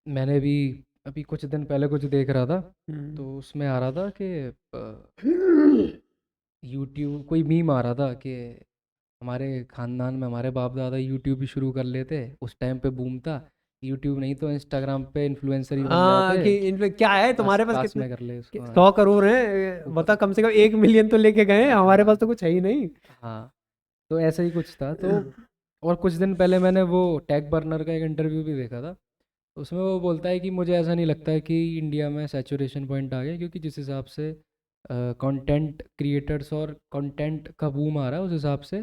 मैंने भी अभी कुछ दिन पहले कुछ देख रहा था, हम्म। तो उसमें आ रहा था कि यूट्यूब कोई मीम आ रहा था कि हमारे खानदान में हमारे बाप दादा यूट्यूब भी शुरू कर लेते, उस टाइम पे बूम था। यूट्यूब नहीं तो इंस्टाग्राम पे इन्फ्लुएंसर भी बन हाँ जाते। कि इनमें क्या है, दस तुम्हारे पास पास कितने में कर ले उसको, हाँ। 100 करोड़ हैं, बता, ऊपर। कम से कम 1 मिलियन तो लेके गए हैं, हमारे पास हाँ। तो कुछ है ही नहीं। हाँ। तो ऐसा ही कुछ था तो। और कुछ दिन पहले मैंने वो टैग बर्नर का एक इंटरव्यू भी देखा था। उसमें वो बोलता है कि मुझे ऐसा नहीं लगता है कि इंडिया में सैचुरेशन पॉइंट आ गया, क्योंकि जिस हिसाब से कंटेंट क्रिएटर्स और कंटेंट का बूम आ रहा है, उस हिसाब से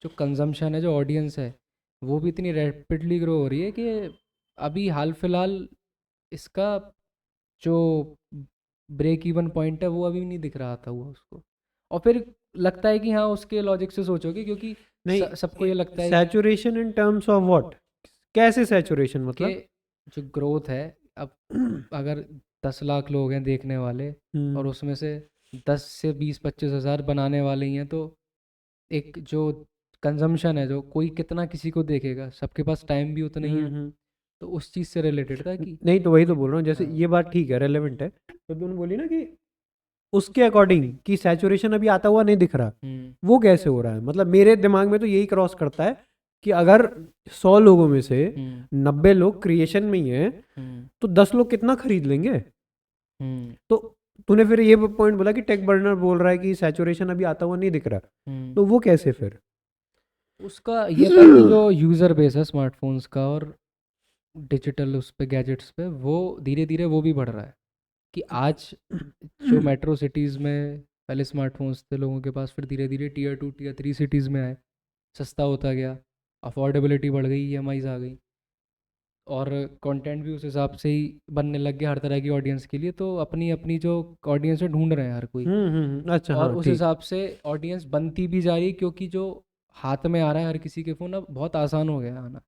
जो कंजम्पशन है, जो ऑडियंस है, वो भी इतनी रैपिडली ग्रो हो रही है कि अभी हाल फिलहाल इसका जो ब्रेक इवन पॉइंट है वो अभी नहीं दिख रहा था वो उसको। और फिर लगता है कि हाँ, उसके लॉजिक से सोचोगे, क्योंकि सबको ये लगता नहीं, है saturation in terms of what? कैसे सैचुरेशन कि मतलब? जो ग्रोथ है, अब अगर 10 लाख लोग हैं देखने वाले, और हम्म। उसमें से 10 से 20-25 हज़ार बनाने वाले ही हैं, तो एक जो कंजम्पशन है, जो कोई कितना किसी को देखेगा, सबके पास टाइम भी उतना ही है। हम्म। तो उस चीज़ से रिलेटेड था कि नहीं तो वही तो बोल रहा हूँ, जैसे हाँ। ये बात ठीक है, रेलेवेंट है, तो तुमने बोली ना कि उसके अकॉर्डिंग कि सैचुरेशन अभी आता हुआ नहीं दिख रहा। हम्म। वो कैसे हो रहा है? मतलब मेरे दिमाग में तो यही क्रॉस करता है कि अगर 100 लोगों में से हम्म। 90 लोग क्रिएशन में ही हैं, हम्म। तो 10 लोग कितना खरीद लेंगे? हम्म। तो तूने फिर ये पॉइंट बोला कि टेक बर्नर बोल रहा है कि सैचुरेशन अभी आता हुआ नहीं दिख रहा, हम्म। तो वो कैसे फिर? उसका ये था कि जो यूज़र बेस है स्मार्टफोन्स का और डिजिटल उस पे गैजेट्स पे, वो धीरे धीरे वो भी बढ़ रहा है। कि आज जो मेट्रो सिटीज़ में पहले स्मार्टफोन्स थे लोगों के पास, फिर धीरे धीरे टीयर 2 टीयर 3 सिटीज़ में आए, सस्ता होता गया, अफोर्डेबिलिटी बढ़ गई, ईएमआईज आ गई, और कंटेंट भी उस हिसाब से ही बनने लग गया हर तरह की ऑडियंस के लिए। तो अपनी अपनी जो ऑडियंस है ढूंढ रहे हैं हर कोई। अच्छा, और हाँ, उस ठीक। हिसाब से ऑडियंस बनती भी जा रही है, क्योंकि जो हाथ में आ रहा है हर किसी के फ़ोन, अब बहुत आसान हो गया है आना।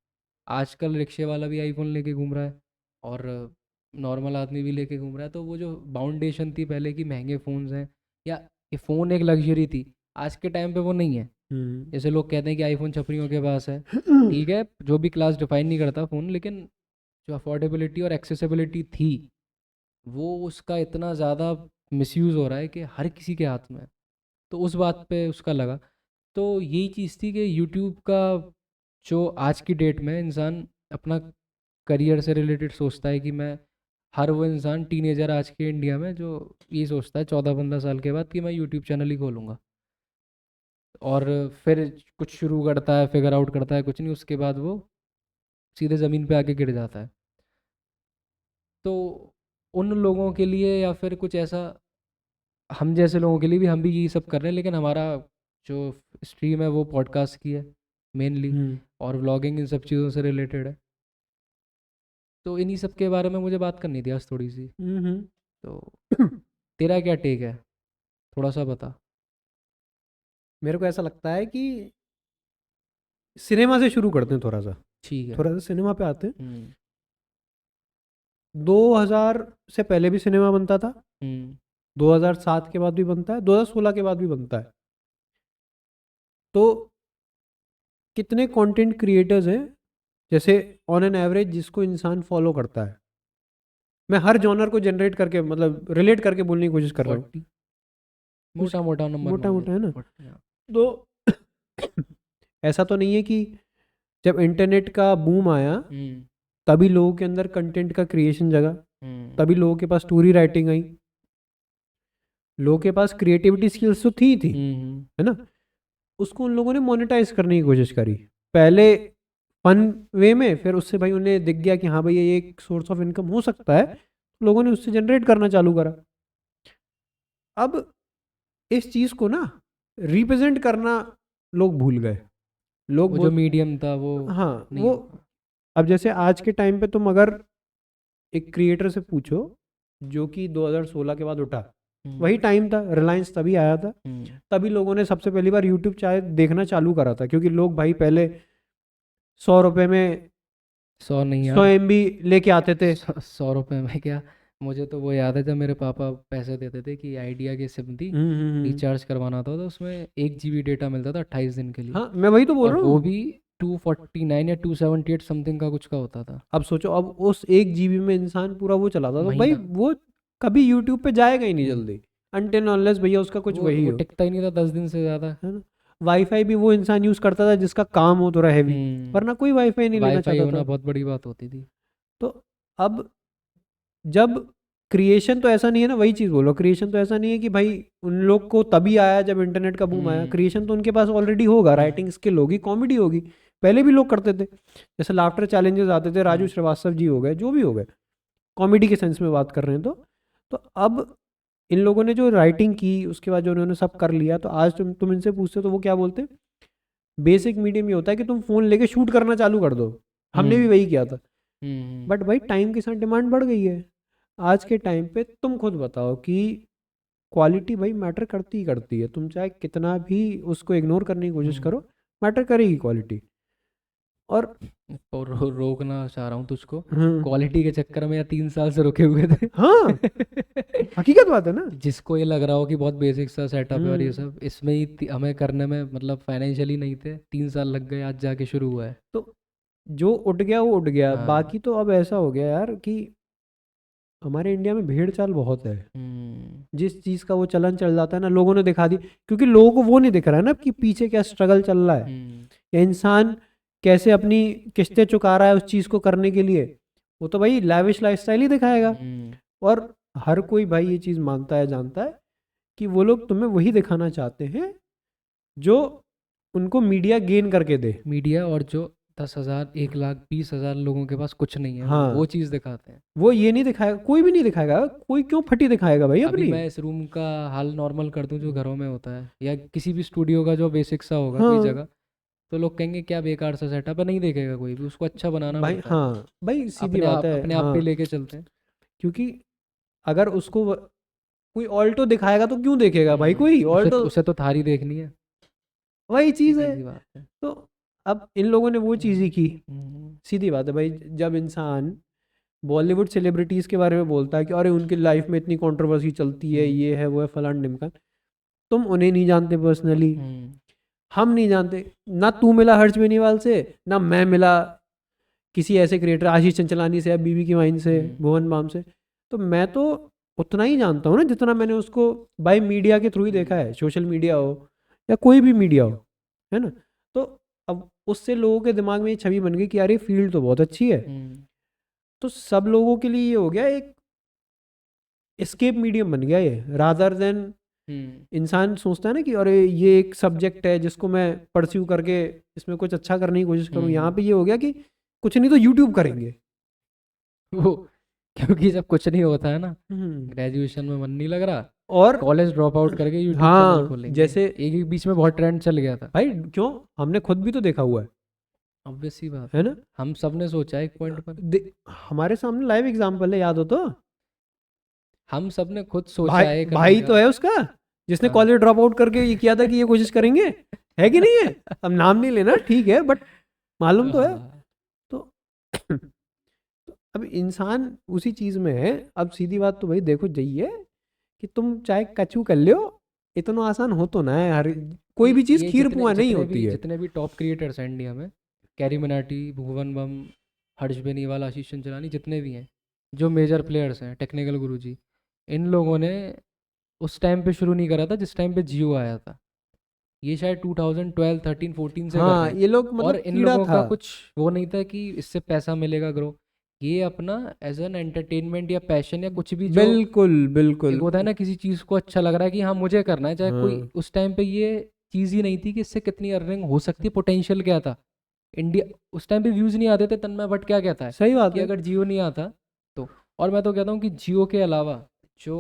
आजकल रिक्शे वाला भी आईफोन लेके घूम रहा है, और नॉर्मल आदमी भी लेके घूम रहा है। तो वो जो बाउंडेशन थी पहले की महंगे फ़ोन्स हैं, या ये फ़ोन एक लग्जरी थी, आज के टाइम पे वो नहीं है। हम्म। जैसे लोग कहते हैं कि आईफोन छपरियों के पास है, ठीक है, जो भी क्लास डिफाइन नहीं करता फ़ोन, लेकिन जो अफोर्डेबिलिटी और एक्सेसिबिलिटी थी, वो उसका इतना ज़्यादा मिसयूज़ हो रहा है कि हर किसी के हाथ में है। तो उस बात पे उसका लगा। तो यही चीज़ थी कि यूट्यूब का जो आज की डेट में इंसान अपना करियर से रिलेटेड सोचता है कि मैं, हर वो इंसान टीनेजर आज के इंडिया में जो ये सोचता है 14-15 साल के बाद कि मैं यूट्यूब चैनल ही खोलूँगा, और फिर कुछ शुरू करता है, फिगर आउट करता है, कुछ नहीं, उसके बाद वो सीधे ज़मीन पे आके गिर जाता है। तो उन लोगों के लिए, या फिर कुछ ऐसा, हम जैसे लोगों के लिए भी, हम भी यही सब कर रहे हैं, लेकिन हमारा जो स्ट्रीम है वो पॉडकास्ट की है मेनली, हम्म। और व्लॉगिंग इन सब चीज़ों से रिलेटेड है। तो इन्हीं सब के बारे में मुझे बात करनी थी आज थोड़ी सी। हम्म। तो तेरा क्या टेक है, थोड़ा सा बता। मेरे को ऐसा लगता है कि सिनेमा से शुरू करते हैं, थोड़ा सा ठीक है। थोड़ा सा सिनेमा पे आते हैं। हम्म। 2000 से पहले भी सिनेमा बनता था, हम्म। 2007 के बाद भी बनता है, 2016 के बाद भी बनता है। तो कितने कंटेंट क्रिएटर्स हैं, जैसे ऑन एन एवरेज जिसको इंसान फॉलो करता है? मैं हर जॉनर को जनरेट करके, मतलब रिलेट करके बोलने की कोशिश कर रहा हूँ। 40, उस मोटा मोटा नंबर मोटा मान ले मोटा है ना? 40, हाँ। तो ऐसा तो नहीं है कि जब इंटरनेट का बूम आया हम्म। तभी लोगों के अंदर कंटेंट का क्रिएशन जगा, हम्म। तभी लोगों के पास स्टोरी राइटिंग आई, लोगों के पास क्रिएटिविटी स्किल्स तो थी हम्म। है ना? उसको उन लोगों ने मोनेटाइज करने की कोशिश करी, पहले फन वे में, फिर उससे भाई उन्हें दिख गया कि हाँ भाई ये एक सोर्स ऑफ इनकम हो सकता है, लोगों ने उससे जनरेट करना चालू करा। अब इस चीज को ना रिप्रेजेंट करना लोग भूल गए। लोग वो जो बोल मीडियम था वो हाँ नहीं वो, हो पा। अब जैसे आज के टाइम पे तुम अगर एक क्रिएटर से पूछो जो कि 2016 के बाद उठा, हम्म। वही टाइम था, रिलायंस तभी आया था, हम्म। तभी लोगों ने सबसे पहली बार यूट्यूब चाहे देखना चालू करा था, क्योंकि लोग भाई पहले 100 रुपए में 100 नहीं 100 MB लेके आते थे। 100 रुपये में क्या, मुझे तो वो याद है जब मेरे पापा पैसे देते थे कि आइडिया की सिम थी, रिचार्ज करवाना था, तो उसमें 1 GB डेटा मिलता था 28 दिन के लिए। हाँ, मैं वही तो बोल और रहा वो हूँ। भी 249 या 278 समथिंग का कुछ का होता था अब सोचो, अब उस 1 GB में इंसान पूरा वो चलाता, तो भाई महीना। वो कभी यूट्यूब पे जाएगा ही नहीं हम्म, जल्दी, अनटिल अनलेस भैया उसका कुछ वही वो हो, टिकता ही नहीं था 10 दिन से ज़्यादा। है ना। वाईफाई भी वो इंसान यूज करता था जिसका काम हो थोड़ा हैवी, वरना कोई वाईफाई नहीं लेना वाईफाई चाहता होना था। बहुत बड़ी बात होती थी। तो अब जब क्रिएशन तो ऐसा नहीं है ना, वही चीज़ बोलो, क्रिएशन तो ऐसा नहीं है कि भाई उन लोग को तभी आया जब इंटरनेट का बूम आया, क्रिएशन तो उनके पास ऑलरेडी होगा, राइटिंग स्किल होगी, कॉमेडी होगी, पहले भी लोग करते थे। जैसे लाफ्टर चैलेंजेस आते थे, राजू श्रीवास्तव जी हो गए, जो भी हो गए, कॉमेडी के सेंस में बात कर रहे हैं। तो अब इन लोगों ने जो राइटिंग की, उसके बाद जो उन्होंने सब कर लिया, तो आज तुम इनसे पूछते तो वो क्या बोलते, बेसिक मीडियम ये होता है कि तुम फोन लेके शूट करना चालू कर दो, हमने भी वही किया था। बट भाई टाइम के साथ डिमांड बढ़ गई है। आज के टाइम पे तुम खुद बताओ कि क्वालिटी भाई मैटर करती ही करती है, तुम चाहे कितना भी उसको इग्नोर करने की कोशिश करो, मैटर करेगी क्वालिटी। और रोकना चाह रहा हूँ तुझको, हाँ क्वालिटी के चक्कर में या 3 साल से रुके हुए थे। हाँ, हकीकत बात है ना। जिसको ये लग रहा हो कि बहुत बेसिक सा सेटअप है और ये हम्म, सब इसमें ही हमें करने में मतलब फाइनेंशियली नहीं थे, 3 साल लग गए, आज जाके शुरू हुआ है। तो जो उठ गया वो उठ गया, हाँ। बाकी तो अब ऐसा हो गया यार कि हमारे इंडिया में भेड़ चाल बहुत है। जिस चीज़ का वो चलन चल जाता है ना, लोगों ने दिखा दी, क्योंकि लोगों को वो नहीं दिख रहा है ना कि पीछे क्या स्ट्रगल चल रहा है, या इंसान कैसे अपनी किस्तें चुका रहा है उस चीज़ को करने के लिए। वो तो भाई लैविश लाइफस्टाइल ही दिखाएगा। और हर कोई भाई ये चीज़ मानता है, जानता है कि वो लोग तुम्हें वही दिखाना चाहते हैं जो उनको मीडिया गेन करके दे। मीडिया, और जो 10,000 1,00,000 20,000 लोगों के पास कुछ नहीं है, हाँ, वो चीज़ दिखाते हैं। वो ये नहीं दिखाएगा, कोई भी नहीं दिखाएगा, कोई क्यों फटी दिखाएगा भाई अभी अपनी। मैं इस रूम का हाल नॉर्मल कर दूं जो घरों में होता है, या किसी भी स्टूडियो का जो बेसिक सा होगा कोई हाँ जगह, तो लोग कहेंगे क्या बेकार सा सेटअप है, नहीं देखेगा कोई भी, उसको अच्छा बनाना भाई, पड़ता है। हाँ भाई सीधी बात है, अपने आप हाँ। पे लेके चलते हैं। क्योंकि अगर उसको कोई ऑल्टो दिखाएगा तो क्यों देखेगा भाई कोई ऑल्टो, उसे तो थारी देखनी है, वही चीज़ सीधी है। सी बात है। तो अब इन लोगों ने वो चीज़ ही की। हम्म, सीधी बात है भाई, जब इंसान बॉलीवुड सेलिब्रिटीज़ के बारे में बोलता है कि अरे उनकी लाइफ में इतनी कंट्रोवर्सी चलती है, ये है वो है फलान ढिमकान, तुम उन्हें नहीं जानते पर्सनली, हम नहीं जानते, ना तू मिला हर्ष बेनीवाल से, ना मैं मिला किसी ऐसे क्रिएटर आशीष चंचलानी से या बीबी की वाइन से, भुवन बाम से। तो मैं तो उतना ही जानता हूँ ना जितना मैंने उसको बाय मीडिया के थ्रू ही देखा है, सोशल मीडिया हो या कोई भी मीडिया हो, है ना। तो अब उससे लोगों के दिमाग में ये छवि बन गई कि यार ये फील्ड तो बहुत अच्छी है। तो सब लोगों के लिए ये हो गया एक एस्केप मीडियम बन गया ये, रादर देन इंसान सोचता है ना कि अरे ये एक सब्जेक्ट है जिसको मैं परस्यू करके इसमें कुछ अच्छा करने की कोशिश करूँ। यहाँ पे ये हो गया कि कुछ नहीं तो यूट्यूब करेंगे। वो क्योंकि जब कुछ नहीं होता है ना, हम्म, ग्रेजुएशन में मन नहीं लग रहा, और कॉलेज ड्रॉप आउट करके यूट्यूब चैनल हाँ, खोलेंगे। जैसे एक बीच में बहुत ट्रेंड चल गया था। भाई क्यों, हमने खुद भी तो देखा हुआ ऑब्वियस सी बात है है, ना। हम सब ने सोचा एक पॉइंट पर, हमारे सामने लाइव एग्जाम्पल है, याद हो तो। हम सब ने खुद सोचा भाई है करने भाई तो का। है उसका जिसने हाँ। कॉलेज ड्रॉप आउट करके ये किया था कि ये कोशिश करेंगे, है कि नहीं है। अब नाम नहीं लेना, ठीक है, बट मालूम तो है। हाँ। तो अब इंसान उसी चीज में है। अब सीधी बात तो भाई देखो यही है कि तुम चाहे कचू कर लो, इतना आसान हो तो ना है, हर कोई भी चीज ये खीर पुआ नहीं होती है। जितने भी टॉप क्रिएटर्स हैं इंडिया में, कैरी मिनाटी, भुवन बम, हर्ष बेनीवाल, आशीष चंचलानी, जितने भी हैं जो मेजर प्लेयर्स हैं, टेक्निकल गुरुजी, इन लोगों ने उस टाइम पे शुरू नहीं करा था जिस टाइम पे जियो आया था। ये शायद 2012 13 14 से कर रहे हाँ, हैं। ये लोग और मतलब इन कीड़ा लोगों था। का कुछ वो नहीं था कि इससे पैसा मिलेगा ग्रो, ये अपना एज एन एंटरटेनमेंट या पैशन या कुछ भी, जो बिल्कुल एक बिल्कुल। होता है ना किसी चीज़ को अच्छा लग रहा है कि हाँ मुझे करना है, चाहे कोई, हाँ, उस टाइम पे ये चीज़ ही नहीं थी कि इससे कितनी अर्निंग हो सकती है, पोटेंशियल क्या था। इंडिया उस टाइम पे व्यूज़ नहीं आते थे, तन्मय भट्ट क्या कहता है सही बात कि है। अगर जियो नहीं आता तो। और मैं तो कहता हूँ कि जियो के अलावा जो,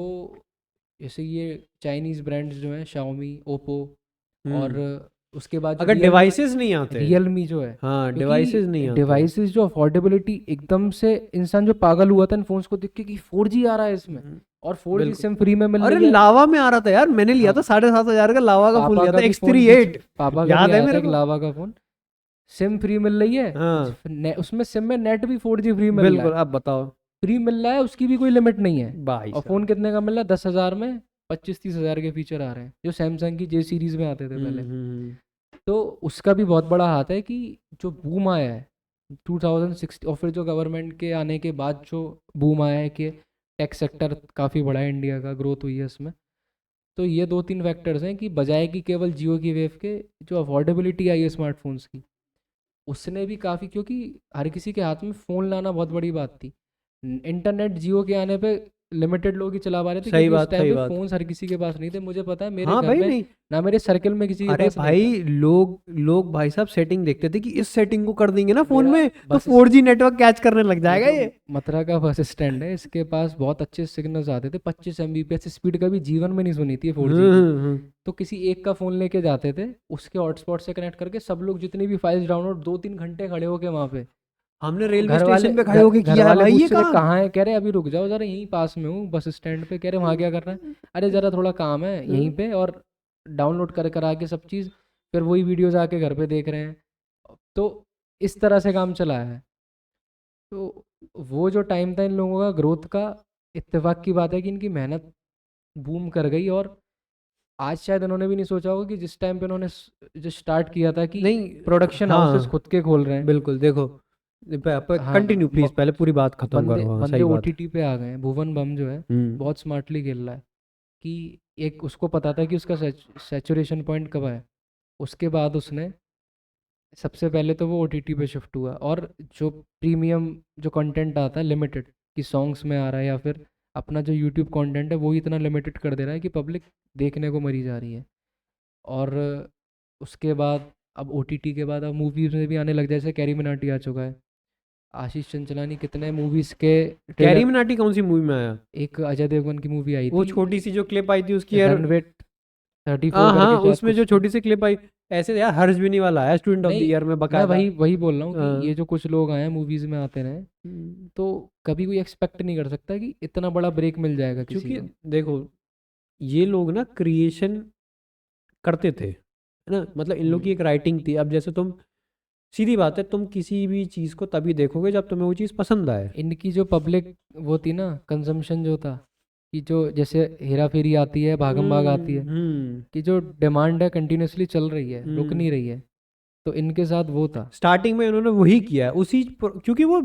जैसे ये चाइनीज़ ब्रांड्स जो हैं, शाओमी, ओप्पो, और उसके बाद जो अगर डिवाइसेस नहीं आते, रियलमी जो है, हाँ डिवाइसेस नहीं क्योंकि आते, डिवाइसेस जो अफोर्डेबिलिटी एकदम से, इंसान जो पागल हुआ था इन फोन्स को देख के कि 4G आ रहा है इसमें, और 4G बिल्कुल। सिम फ्री में मिल अरे रही है। लावा में आ रहा था यार, मैंने लिया था हाँ। 7,500 का लावा का फुल पापा लिया का था भी फोन X38, पापा का याद भी है आया था मेरे एक को। लावा का फोन, सिम फ्री मिल रही है, हाँ उसमें सिम में नेट भी 4G फ्री मिल रहा बिल्कुल। है, अब बताओ फ्री मिल रहा है, उसकी भी कोई लिमिट नहीं है। भाई और साहब। फोन कितने का मिल रहा है? 10,000 में 25-30 हज़ार के फीचर आ रहे हैं, जो सैमसंग की J सीरीज में आते थे पहले। तो उसका भी बहुत बड़ा हाथ है कि जो बूम आया है 2016 और फिर जो गवर्नमेंट के आने के बाद जो बूम आया है कि टेक सेक्टर काफ़ी बड़ा है, इंडिया का ग्रोथ हुई है इसमें। तो ये 2-3 फैक्टर्स हैं कि बजाय कि केवल जियो की वेव के जो अफोर्डेबिलिटी आई है स्मार्टफोन्स की, उसने भी काफ़ी, क्योंकि हर किसी के हाथ में फ़ोन लाना बहुत बड़ी बात थी। इंटरनेट जियो के आने पे लिमिटेड लोग ही चला पा रहे थे, सही क्योंकि उस बात, टाइम सही पे बात। फ़ोन्स हर किसी के पास नहीं थे। मुझे पता है मेरे हाँ घर भाई, में नहीं। ना मेरे सर्कल में किसी के अरे पास नहीं था। भाई, लोग भाई साहब सेटिंग देखते थे कि इस सेटिंग को कर देंगे ना फोन मेरा में तो बस 4G नेटवर्क कैच करने लग ये जाएगा जो ये। मथुरा का बस स्टैंड है, इसके पास बहुत अच्छे सिग्नल्स आते थे। 25 Mbps स्पीड का भी जीवन में नहीं सुनी थी 4G की। हम्म। तो किसी एक का फ़ोन लेके जाते थे, उसके हॉटस्पॉट से कनेक्ट करके सब लोग जितनी भी फाइल्स डाउनलोड, 2-3 घंटे खड़े होके वहाँ पे। हमने रेलवे घर वाले स्टेशन पे खड़े होके घर किया है वाले भाई, ये पूछते थे काम। कहाँ है, कह रहे अभी रुक जाओ ज़रा, यहीं पास में हूँ बस स्टैंड पे। कह रहे वहाँ क्या कर रहे हैं, अरे ज़रा थोड़ा काम है यहीं पे, और डाउनलोड कर कर आके सब चीज़, फिर वही वीडियोज़ आके घर पे देख रहे हैं। तो इस तरह से काम चला है। तो वो जो टाइम था इन लोगों का ग्रोथ का, इत्तेफाक की बात है कि इनकी मेहनत बूम कर गई। और आज शायद उन्होंने भी नहीं सोचा होगा कि जिस टाइम पे उन्होंने जो स्टार्ट किया था कि नहीं। प्रोडक्शन हाउसेस हाँ खुद के खोल रहे हैं। बिल्कुल, देखो हाँ, कंटिन्यू प्लीज, पहले पूरी बात खत्म बंदे करो। हाँ बंदे सही बात। ओटीटी पे आ गए हैं। भुवन बम जो है हम्म। बहुत स्मार्टली खेल रहा है कि एक उसको पता था कि उसका सैचुरेशन पॉइंट कब है। उसके बाद उसने सबसे पहले तो वो ओटीटी पे शिफ्ट हुआ, और जो प्रीमियम जो कंटेंट आता है लिमिटेड, कि सॉन्ग्स में आ रहा है या फिर अपना जो यूट्यूब कंटेंट है वो ही इतना लिमिटेड कर दे रहा है कि पब्लिक देखने को मरी जा रही है। और उसके बाद अब ओटीटी के बाद अब मूवीज में भी आने लग जाए, जैसे कैरी मिनाटी आ चुका है। आशीष चंचलानी कितने मूवीज के कैरी ट्रेलर, मिनाटी कौन सी मूवी में आया? एक अजय देवगन की मूवी आई वो थी, छोटी सी जो क्लिप आई थी उसकी यार। रनवे 34 हाँ हाँ, करके शायद उसमें कुछ जो थी। छोटी सी क्लिप आई, ऐसे यार हर्ष भी नहीं वाला है स्टूडेंट ऑफ द नहीं, ईयर में मैं बकायदा। वही वही बोल रहा हूँ कि हाँ। ये जो कुछ लोग आए हैं मूवीज में आते रहे, तो कभी कोई एक्सपेक्ट नहीं कर सकता कि इतना बड़ा ब्रेक मिल जाएगा किसी क्योंकि को। देखो, ये लोग ना क्रिएशन करते थे, है ना, मतलब इन लोग की हम्म, एक राइटिंग थी। अब जैसे तुम, सीधी बात है, तुम किसी भी चीज़ को तभी देखोगे जब तुम्हें वो चीज़ पसंद आए। इनकी जो पब्लिक वो थी ना, कंजम्पशन जो था, कि जो जैसे हेरा फेरी आती है, भागम भाग आती है, हम्म। कि जो डिमांड है कंटिन्यूअसली चल रही है, रुक हम्म। नहीं रही है। तो इनके साथ वो था। स्टार्टिंग में उन्होंने वही किया है, क्योंकि वो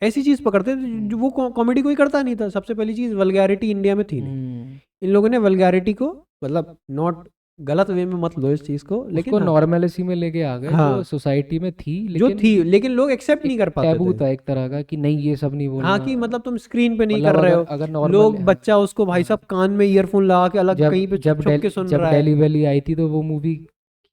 ऐसी चीज़ पकड़ते थे जो हम्म, वो कॉमेडी कोई करता नहीं था। सबसे पहली चीज़ वल्गैरिटी इंडिया में थी नहीं। हम्म, इन लोगों ने वल्गैरिटी को, मतलब नॉट गलत वे में मत लो इस चीज़ को, उसको लेकिन हाँ। नॉर्मेलिसी में लेके आ गए, जो हाँ, सोसाइटी में थी, जो लेकिन थी लेकिन लोग एक्सेप्ट नहीं एक कर पाते टैबू थे। था एक तरह का कि नहीं ये सब नहीं हाँ, बोलना। कि मतलब तुम स्क्रीन पे नहीं मतलब कर रहे अगर हो। अगर नॉर्मल, लोग, हाँ, बच्चा उसको भाई हाँ, साहब कान में ईयरफोन लगा के अलग जब कहीं पे छुप जब छुप के सुन जब रहा है। डेली वैली आई थी तो वो मूवी,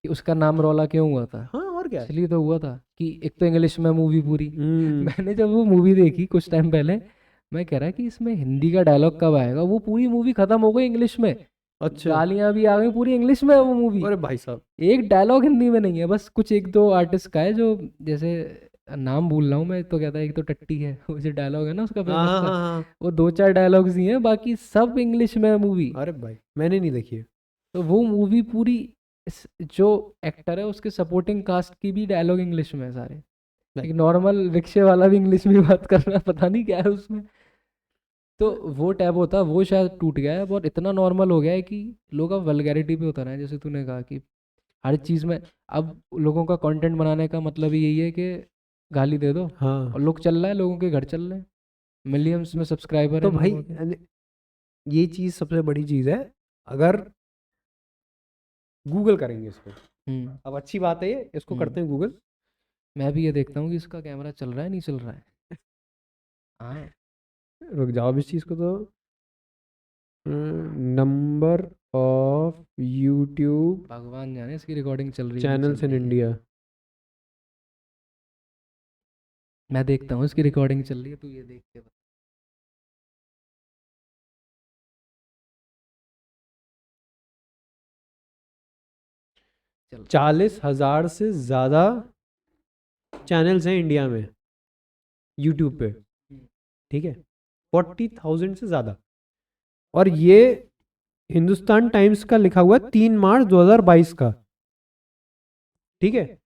उसका नाम रौला क्यों हुआ था, हाँ, और क्या। इसलिए तो हुआ था कि एक तो इंग्लिश में मूवी पूरी। हम्म। मैंने जब वो मूवी देखी कुछ टाइम पहले, मैं कह रहा कि इसमें हिंदी का डायलॉग कब आएगा। वो पूरी मूवी खत्म हो गई इंग्लिश में, अच्छा। गालियां भी आ गई, पूरी इंग्लिश में है वो मूवी। अरे भाई साहब। एक डायलॉग हिंदी में नहीं है, बस कुछ एक दो आर्टिस्ट का है, जो जैसे नाम भूल रहा हूँ मैं, तो कहता है एक तो टट्टी है वो जो डायलॉग है ना उसका हाँ फेमस हाँ सा, हाँ हाँ। वो 2-4 डायलॉग्स ही हैं, बाकी सब इंग्लिश में है मूवी। अरे भाई, मैंने नहीं देखी है। तो वो मूवी पूरी, जो एक्टर है उसके सपोर्टिंग कास्ट की भी डायलॉग इंग्लिश में है सारे। नहीं। एक नॉर्मल रिक्शे वाला भी इंग्लिश में बात कर रहा है, पता नहीं क्या है उसमें। तो वो टैब होता, वो शायद टूट गया है और इतना नॉर्मल हो गया है कि लोग अब वल्गैरिटी पे उतर रहे हैं, जैसे तूने कहा कि हर चीज़ में अब लोगों का कंटेंट बनाने का मतलब ही यही है कि गाली दे दो, हाँ। और लोग चल रहा है, लोगों के घर चल रहे हैं, मिलियंस में सब्सक्राइबर तो हैं इन भाई लोगों के। ये चीज़ सबसे बड़ी चीज़ है। अगर गूगल करेंगे इसको, हम्म, अब अच्छी बात है, ये इसको हम्म, करते हैं गूगल। मैं भी ये देखता हूँ कि इसका कैमरा चल रहा है नहीं चल रहा है। हाँ, रुक जाओ अब इस चीज़ को तो। नंबर ऑफ यूट्यूब भगवान जाने इसकी रिकॉर्डिंग चल रही है नहीं चल चैनल्स इन रही है। इंडिया। मैं देखता हूँ इसकी रिकॉर्डिंग चल रही है, तू ये देख के बता। चल रहा 40,000 से ज़्यादा चैनल्स हैं इंडिया में यूट्यूब पे। है। ठीक है, 40,000 से ज़्यादा। और ये हिंदुस्तान टाइम्स का लिखा हुआ है 3 मार्च 2022 का। ठीक है,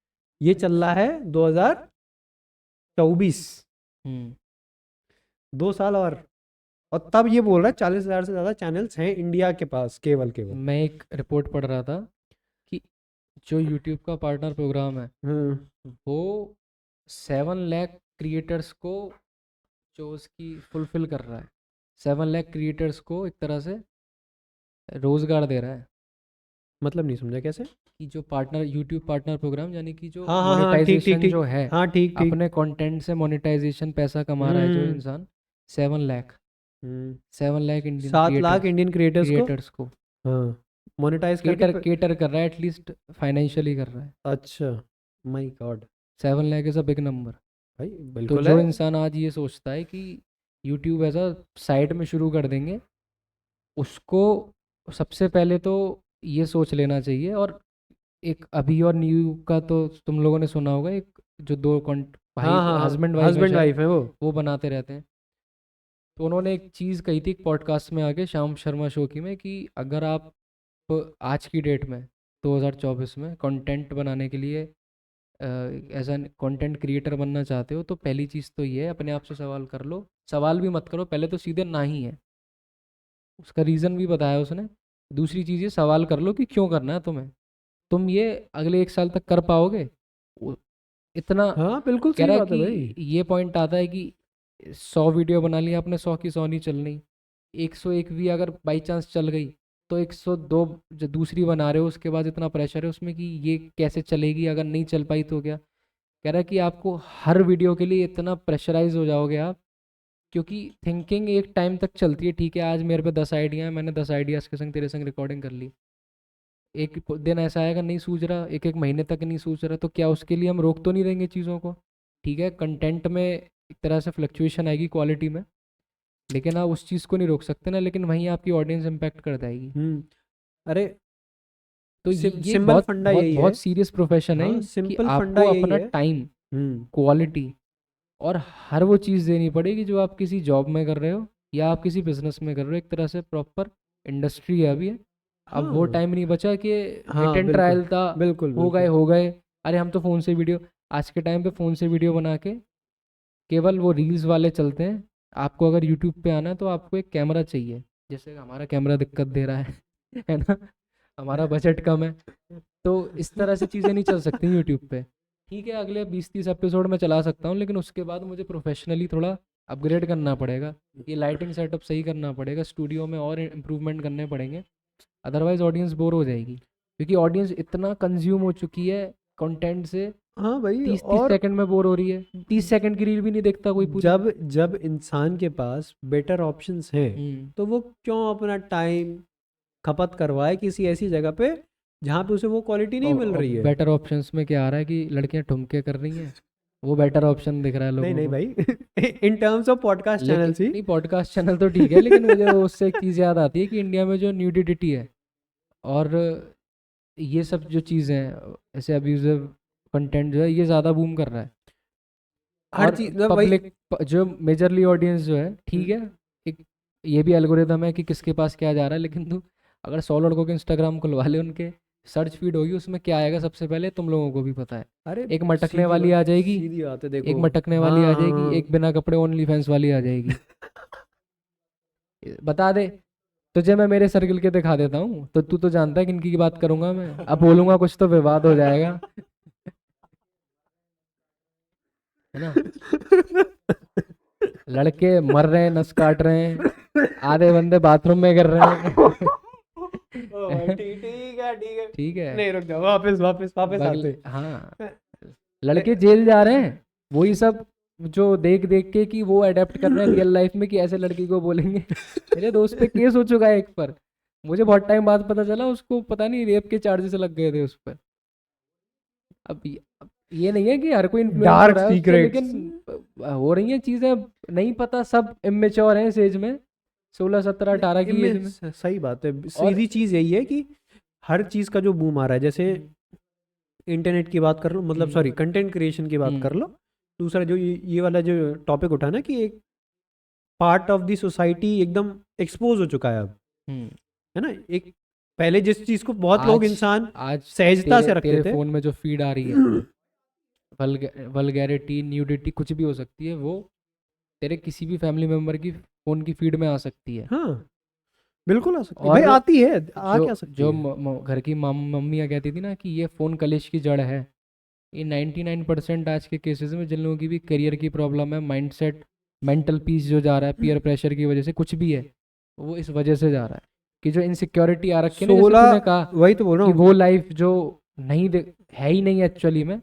ये चल रहा है 2024, हम्म, 2 साल और तब ये बोल रहा है 40,000 से ज़्यादा चैनल्स हैं इंडिया के पास, केवल केवल। मैं एक रिपोर्ट पढ़ रहा था कि जो यूट्यूब का पार्टनर प्रोग्राम है हाँ वो 7 लाख क्रिएटर्स को जो उसकी फुलफिल कर रहा है, 7 लाख क्रिएटर्स को एक तरह से रोजगार दे रहा है। मतलब नहीं समझा कैसे? कि जो पार्टनर यूट्यूब पार्टनर प्रोग्राम यानी कि जो हाँ हाँ हाँ, ठीक ठीक मोनेटाइजेशन ठीक। जो है, हाँ ठीक ठीक। अपने कंटेंट से मोनेटाइजेशन पैसा कमा रहा है जो हम्म इंसान, 7 लाख, हम्म। 7 lakh Indian 7 lakh Indian creators को क्रिएटर्स को हाँ मोनेटाइज करके केटर केटर कर रहा है, एटलीस्ट फाइनेंशियली कर रहा है। अच्छा, my God. 7 lakh is a big number. भाई तो बिल्कुल जो है। इंसान आज ये सोचता है कि यूट्यूब ऐसा साइड में शुरू कर देंगे, उसको सबसे पहले तो ये सोच लेना चाहिए। और एक अभी और न्यू का तो तुम लोगों ने सुना होगा, एक जो दो भाई हाँ हाँ हस्बैंड हाँ, वाइफ है हस्बैंड शायद, वाइफ है वो। वो बनाते रहते हैं। तो उन्होंने एक चीज़ कही थी पॉडकास्ट में आके, श्याम शर्मा शो की में, कि अगर आप आज की डेट में 2024 में कंटेंट बनाने के लिए एज एन कंटेंट क्रिएटर बनना चाहते हो, तो पहली चीज़ तो ये है, अपने आप से सवाल कर लो, सवाल भी मत करो पहले, तो सीधे ना ही है। उसका रीज़न भी बताया उसने। दूसरी चीज़ ये सवाल कर लो कि क्यों करना है तुम्हें, तुम ये अगले 1 साल तक कर पाओगे। वो इतना हाँ बिल्कुल कह सही रहा है बात है भाई। कि ये पॉइंट आता है कि 100 वीडियो बना लिया आपने, 100 की 100 नहीं चलनी। 101 भी अगर बाई चांस चल गई, तो 102 जो दूसरी बना रहे हो उसके बाद इतना प्रेशर है उसमें कि ये कैसे चलेगी, अगर नहीं चल पाई तो क्या। कह रहा है कि आपको हर वीडियो के लिए इतना प्रेशराइज हो जाओगे आप, क्योंकि थिंकिंग एक टाइम तक चलती है। ठीक है, आज मेरे पे 10 आइडिया हैं, मैंने 10 आइडियाज़ के संग तेरे संग रिकॉर्डिंग कर ली। एक दिन ऐसा आएगा नहीं सूझ रहा, एक एक महीने तक नहीं सूझ रहा, तो क्या उसके लिए हम रोक तो नहीं देंगे चीज़ों को। ठीक है, कंटेंट में एक तरह से फ्लक्चुएशन आएगी क्वालिटी में, लेकिन आप उस चीज़ को नहीं रोक सकते ना, लेकिन वहीं आपकी ऑडियंस इम्पैक्ट कर जाएगी। अरे तो ये सिंपल बहुत फंडा बहुत यही है। बहुत सीरियस प्रोफेशन है हाँ कि सिंपल फंडा आपको यही अपना है। टाइम, हम्म। क्वालिटी और हर वो चीज़ देनी पड़ेगी जो आप किसी जॉब में कर रहे हो या आप किसी बिजनेस में कर रहे हो। एक तरह से प्रॉपर इंडस्ट्री है अभी है। अब वो हाँ टाइम नहीं बचा कि हिट हाँ एंड बिल्कुल ट्रायल था, बिल्कुल हो गए बिल्कुल। हो गए। अरे हम तो फ़ोन से वीडियो, आज के टाइम पे फ़ोन से वीडियो बना के केवल वो रील्स वाले चलते हैं। आपको अगर यूट्यूब पे आना है तो आपको एक कैमरा चाहिए, जैसे हमारा कैमरा दिक्कत दे रहा है है ना, हमारा बजट कम है। तो इस तरह से चीज़ें नहीं चल सकती यूट्यूब पे। ठीक है, अगले 20-30 एपिसोड में चला सकता हूँ, लेकिन उसके बाद मुझे प्रोफेशनली थोड़ा अपग्रेड करना पड़ेगा। ये लाइटिंग सेटअप सही करना पड़ेगा, स्टूडियो में और इम्प्रूवमेंट करने पड़ेंगे, अदरवाइज ऑडियंस बोर हो जाएगी। क्योंकि ऑडियंस इतना कंज्यूम हो चुकी है कंटेंट से, हाँ भाई। 30-30 और सेकंड में बोर हो रही है। 30 सेकंड की रील भी नहीं देखता कोई पूरी। जब जब इंसान के पास बेटर ऑप्शंस हैं हम्म। तो वो क्यों अपना टाइम खपत करवाए किसी ऐसी जगह पे जहाँ पे उसे वो क्वालिटी नहीं मिल और रही है। बेटर ऑप्शंस में क्या आ रहा है कि लड़कियां ठुमके कर रही हैं, वो बेटर ऑप्शन दिख रहा है नहीं लोगों नहीं को। भाई इन टर्म्स ऑफ पॉडकास्ट लेकिन चैनल्स ही। नहीं, पॉडकास्ट चैनल तो ठीक है, लेकिन मुझे उससे एक चीज़ याद आती है कि इंडिया में जो न्यूडिडिटी है और ये सब जो चीज़ें हैं, ऐसे अब्यूजिव कंटेंट जो है, ये ज़्यादा बूम कर रहा है। हर और चीज मतलब भाई। पब्लिक जो मेजरली ऑडियंस जो है, ठीक है, एक ये भी एल्गोरिदम है कि किसके पास क्या जा रहा है। लेकिन तू अगर 100 लड़कों के इंस्टाग्राम खुलवा ले, उनके सर्च फीड होगी, उसमें क्या आएगा सबसे पहले तुम लोगों को भी पता है। अरे एक मटकने वाली आ जाएगी, सीधी बात है एक देखो। मटकने हाँ वाली आ हाँ जाएगी, हाँ। एक बिना कपड़े ओनली फैंस वाली आ जाएगी। बता दे तुझे, मैं मेरे सर्कल के दिखा देता हूँ, तो तू तो जानता है किनकी की बात करूंगा मैं। अब बोलूंगा कुछ तो विवाद हो जाएगा, है ना। लड़के मर रहे हैं, नस काट रहे हैं, आधे बंदे बाथरूम में कर रहे हैं। ओ भाई ठीक ठीक है ठीक है। ठीक है, नहीं रुक जाओ, वापस वापस वापस बगल आते। हाँ, नहीं, लड़के जेल जा रहे हैं, वही सब जो देख देख के कि वो अडेप्ट कर रहे हैं रियल लाइफ में कि ऐसे लड़की को बोलेंगे। मेरे दोस्त पे केस हो चुका है एक पर, मुझे बहुत टाइम बाद पता चला, उसको पता नहीं रेप के चार्जेस लग गए थे उस पर। अब ये नहीं है कि हर कोई इन्फ्लुएंस हो डार्क रहा है उससे, सीक्रेट्स। लेकिन हो रही हैं चीज़ें, नहीं पता, सब इमेच्योर हैं इस एज में, 16-17-18 की एज में। सही बात है। और सीधी चीज यही है कि हर चीज का जो बूम आ रहा है, जैसे हम्म, इंटरनेट की बात कर लो, मतलब हम्म, सॉरी कंटेंट क्रिएशन की बात हम्म, कर लो। दूसरा जो ये वाला जो टॉपिक उठा ना कि एक पार्ट ऑफ द सोसाइटी एकदम एक्सपोज हो चुका है अब, हम्म। है ना। एक पहले जिस चीज को बहुत लोग आज इंसान आज सहजता तेरे से रखते तेरे थे। फोन में जो फीड आ रही है, वल्गैरिटी, न्यूडिटी, कुछ भी हो सकती है, वो तेरे किसी भी फैमिली मेम्बर की फोन की फीड में आ सकती है। हाँ बिल्कुल आ सकती है भाई, और आती है, आ जो क्या सकती जो है। घर की मम्मियाँ कहती थी ना कि ये फ़ोन कलेश की जड़ है, ये 99% आज के केसेस में जिन लोगों की भी करियर की प्रॉब्लम है, माइंडसेट, मेंटल पीस जो जा रहा है पीयर प्रेशर की वजह से, कुछ भी है वो इस वजह से जा रहा है कि जो इनसिक्योरिटी आ रखी है ना, जैसे 16, तूने कहा वही तो बोल रहा कि हूँ। वो लाइफ जो नहीं है ही नहीं एक्चुअली में,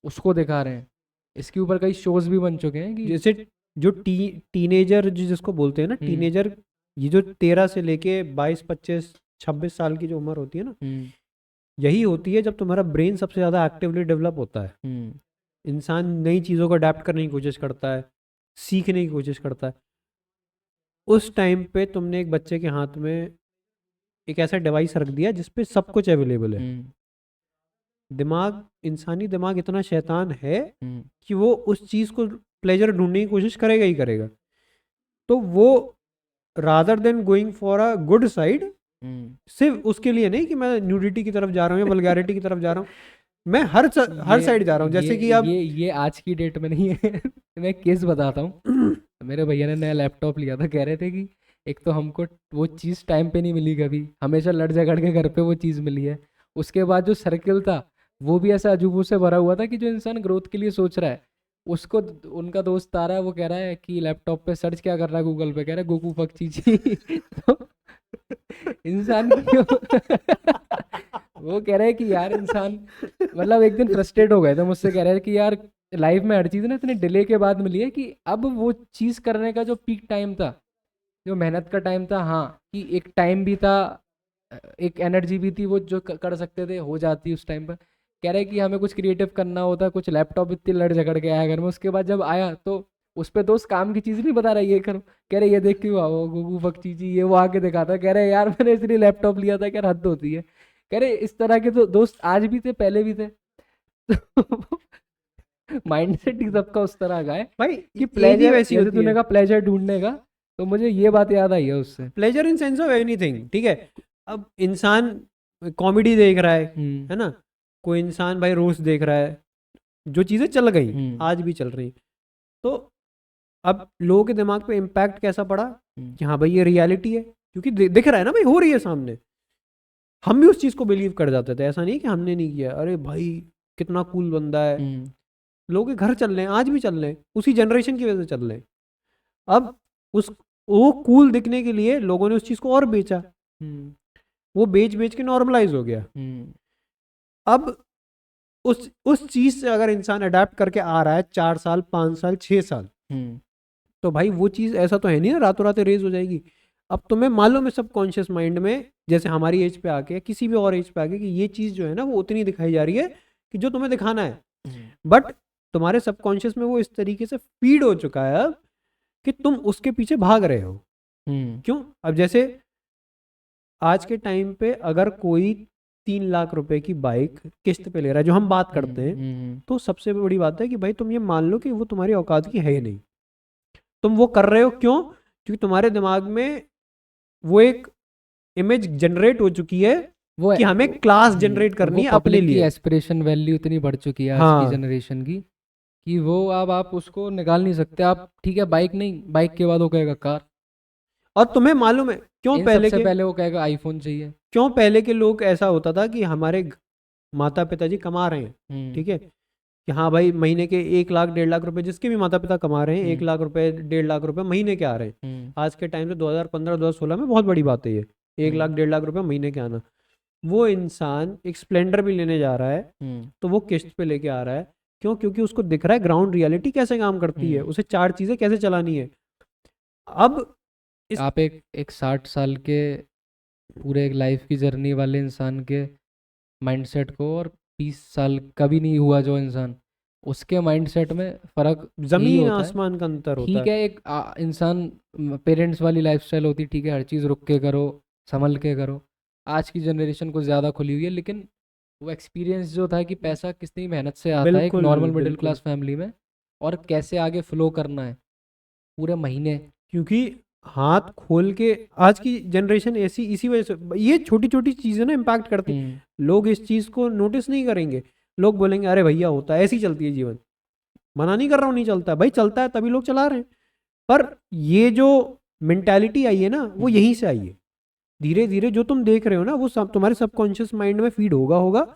उसको दिखा रहे हैं। इसके ऊपर कई शोज भी बन चुके हैं कि जैसे जो टीनेजर जिसको बोलते हैं ना, हम्म टीनेजर, ये जो 13 से लेके 22, 25, 26 साल की जो उम्र होती है ना, हम्म यही होती है जब तुम्हारा ब्रेन सबसे ज़्यादा एक्टिवली डेवलप होता है। हम्म इंसान नई चीज़ों को अडेप्ट करने की कोशिश करता है, सीखने की कोशिश करता है। उस टाइम पे तुमने एक बच्चे के हाथ में एक ऐसा डिवाइस रख दिया जिसपे सब कुछ अवेलेबल है। हम्म दिमाग, इंसानी दिमाग इतना शैतान है हम्म कि वो उस चीज़ को प्लेजर ढूंढने की कोशिश करेगा ही करेगा। तो वो rather than going for a good side, hmm सिर्फ उसके लिए नहीं कि मैं न्यूडिटी की तरफ जा रहा हूँ या वल्गैरिटी की तरफ जा रहा हूँ, मैं हर ये साइड जा रहा हूँ, जैसे कि अब ये आज की डेट में नहीं है। मैं केस बताता हूँ। मेरे भैया ने नया लैपटॉप लिया था, कह रहे थे कि एक तो हमको वो चीज़ टाइम पे नहीं मिली, कभी हमेशा लड़ झगड़ के घर पे वो चीज़ मिली है। उसके बाद जो सर्किल था वो भी ऐसा अजूबों से भरा हुआ था कि जो इंसान ग्रोथ के लिए सोच रहा है उसको, उनका दोस्त आ रहा है वो कह रहा है कि लैपटॉप पे सर्च क्या कर रहा है, गूगल पे कह रहा है गोकू फक चीची। तो इंसान क्यों। वो कह रहे हैं कि यार इंसान, मतलब एक दिन फ्रस्ट्रेट हो गए थे मुझसे, कह रहे हैं कि यार लाइफ में हर चीज़ ना इतने डिले के बाद मिली है कि अब वो चीज़ करने का जो पीक टाइम था, जो मेहनत का टाइम था, हाँ कि एक टाइम भी था, एक एनर्जी भी थी, वो जो कर सकते थे हो जाती उस टाइम पर। कह रहे कि हमें कुछ क्रिएटिव करना होता, कुछ लैपटॉप इतनी लड़ झगड़ के आया घर में, उसके बाद जब आया तो उस पे दोस्त काम की चीज़ नहीं बता रहा, ये करो, कह रहे ये देख क्यों आओ गुगू फक चीजी, ये वो आके दिखाता, कह रहे यार मैंने इसलिए लैपटॉप लिया था, क्या हद होती है। कह रहे इस तरह के तो दोस्त आज भी थे, पहले भी थे। माइंडसेट ही सबका उस तरह का है भाई कि एज ही प्लेजर, वैसी जैसे होती तूने है। कहा प्लेजर ढूंढने का, तो मुझे ये बात याद आई है उससे। Pleasure in sense of anything, ठीक है। अब इंसान कॉमेडी देख रहा हम्म है ना, कोई इंसान भाई रोस्ट देख रहा है, जो चीज़ें चल गई हम्म आज भी चल रही, तो अब लोगों के दिमाग पे इम्पैक्ट कैसा पड़ा हम्म कि हाँ भाई ये रियलिटी है, क्योंकि दिख रहा है ना भाई, हो रही है सामने। हम भी उस चीज़ को बिलीव कर जाते थे, ऐसा नहीं कि हमने नहीं किया, अरे भाई कितना कूल बंदा है, हम्म लोगों के घर चल रहे हैं, आज भी चल रहे हैं, उसी जनरेशन की वजह से चल रहे हैं। अब उस वो कूल दिखने के लिए लोगों ने उस चीज़ को और बेचा, हम्म वो बेच बेच के नॉर्मलाइज हो गया। हम्म अब उस चीज़ से अगर इंसान अडेप्ट करके आ रहा है 4 साल, 5 साल, 6 साल, हम्म तो भाई वो चीज़ ऐसा तो है नहीं ना रातों रात रेज हो जाएगी। अब तुम्हें मालूम है सबकॉन्शियस माइंड में, जैसे हमारी एज पे आके, किसी भी और एज पे आके, कि ये चीज़ जो है ना वो उतनी दिखाई जा रही है कि जो तुम्हें दिखाना है, बट तुम्हारे सबकॉन्शियस में वो इस तरीके से फीड हो चुका है अब कि तुम उसके पीछे भाग रहे हो। हम्म क्यों? अब जैसे आज के टाइम पे अगर कोई 3 लाख रुपए की बाइक किस्त पे ले रहा है, जो हम बात करते हैं, तो सबसे बड़ी बात है कि भाई तुम ये मान लो कि वो तुम्हारी औकात की है ही नहीं, तुम वो कर रहे हो क्यों? क्योंकि तुम्हारे दिमाग में वो एक इमेज जनरेट हो चुकी है वो कि हमें क्लास जनरेट वो करनी है अपने पब्लिक की लिए। एस्पिरेशन वैल्यू इतनी बढ़ चुकी है आज की हाँ, जनरेशन की कि वो अब आप उसको निकाल नहीं सकते। आप ठीक है बाइक नहीं, बाइक के बाद वो कहेगा कार, और तुम्हें मालूम है इन सबसे पहले वो कहेगा आईफोन चाहिए। क्यों पहले के लोग ऐसा होता था कि हमारे माता पिताजी कमा रहे हैं, हम्म ठीक है, कि हाँ भाई महीने के 1 लाख 1.5 लाख रुपए जिसके भी माता पिता कमा रहे हैं, हम्म 1 लाख रुपए 1.5 लाख रुपए महीने के आ रहे हैं। हम्म आज के टाइम से 2015 2016 में बहुत बड़ी बात है ये, 1 लाख हम्म 1.5 लाख रुपए महीने के आना। वो इंसान एक स्प्लेंडर भी लेने जा रहा है, हम्म तो वो किस्त पे लेके आ रहा है। क्यों? क्योंकि उसको दिख रहा है ग्राउंड रियलिटी कैसे काम करती है, हम्म। उसे 4 चीज़ें कैसे चलानी है। अब इस आप एक 60 साल के पूरे एक लाइफ की जर्नी वाले इंसान के माइंडसेट को, और 20 साल का भी नहीं हुआ जो इंसान, उसके माइंडसेट में फ़र्क यही जमीन होता है। आसमान का अंतर होता ठीक है। है एक इंसान, पेरेंट्स वाली लाइफस्टाइल होती है, ठीक है हर चीज़ रुक के करो, संभल के करो। आज की जनरेशन को ज़्यादा खुली हुई है, लेकिन वो एक्सपीरियंस जो था कि पैसा कितनी मेहनत से आता है एक बिल्कुल नॉर्मल मिडिल बिल्कुल, क्लास फैमिली में, और कैसे आगे फ्लो करना है पूरे महीने। क्योंकि हाथ खोल के आज की जनरेशन ऐसी, इसी वजह से ये छोटी छोटी चीज़ें ना इम्पैक्ट करती। हम्म लोग इस चीज़ को नोटिस नहीं करेंगे, लोग बोलेंगे अरे भैया होता है, ऐसी चलती है जीवन। मना नहीं कर रहा हूँ नहीं चलता है भाई, चलता है तभी लोग चला रहे हैं। पर ये जो मेंटालिटी आई है ना वो हम्म यहीं से आई है। धीरे धीरे जो तुम देख रहे हो ना वो सब तुम्हारे सबकॉन्शियस माइंड में फीड होगा,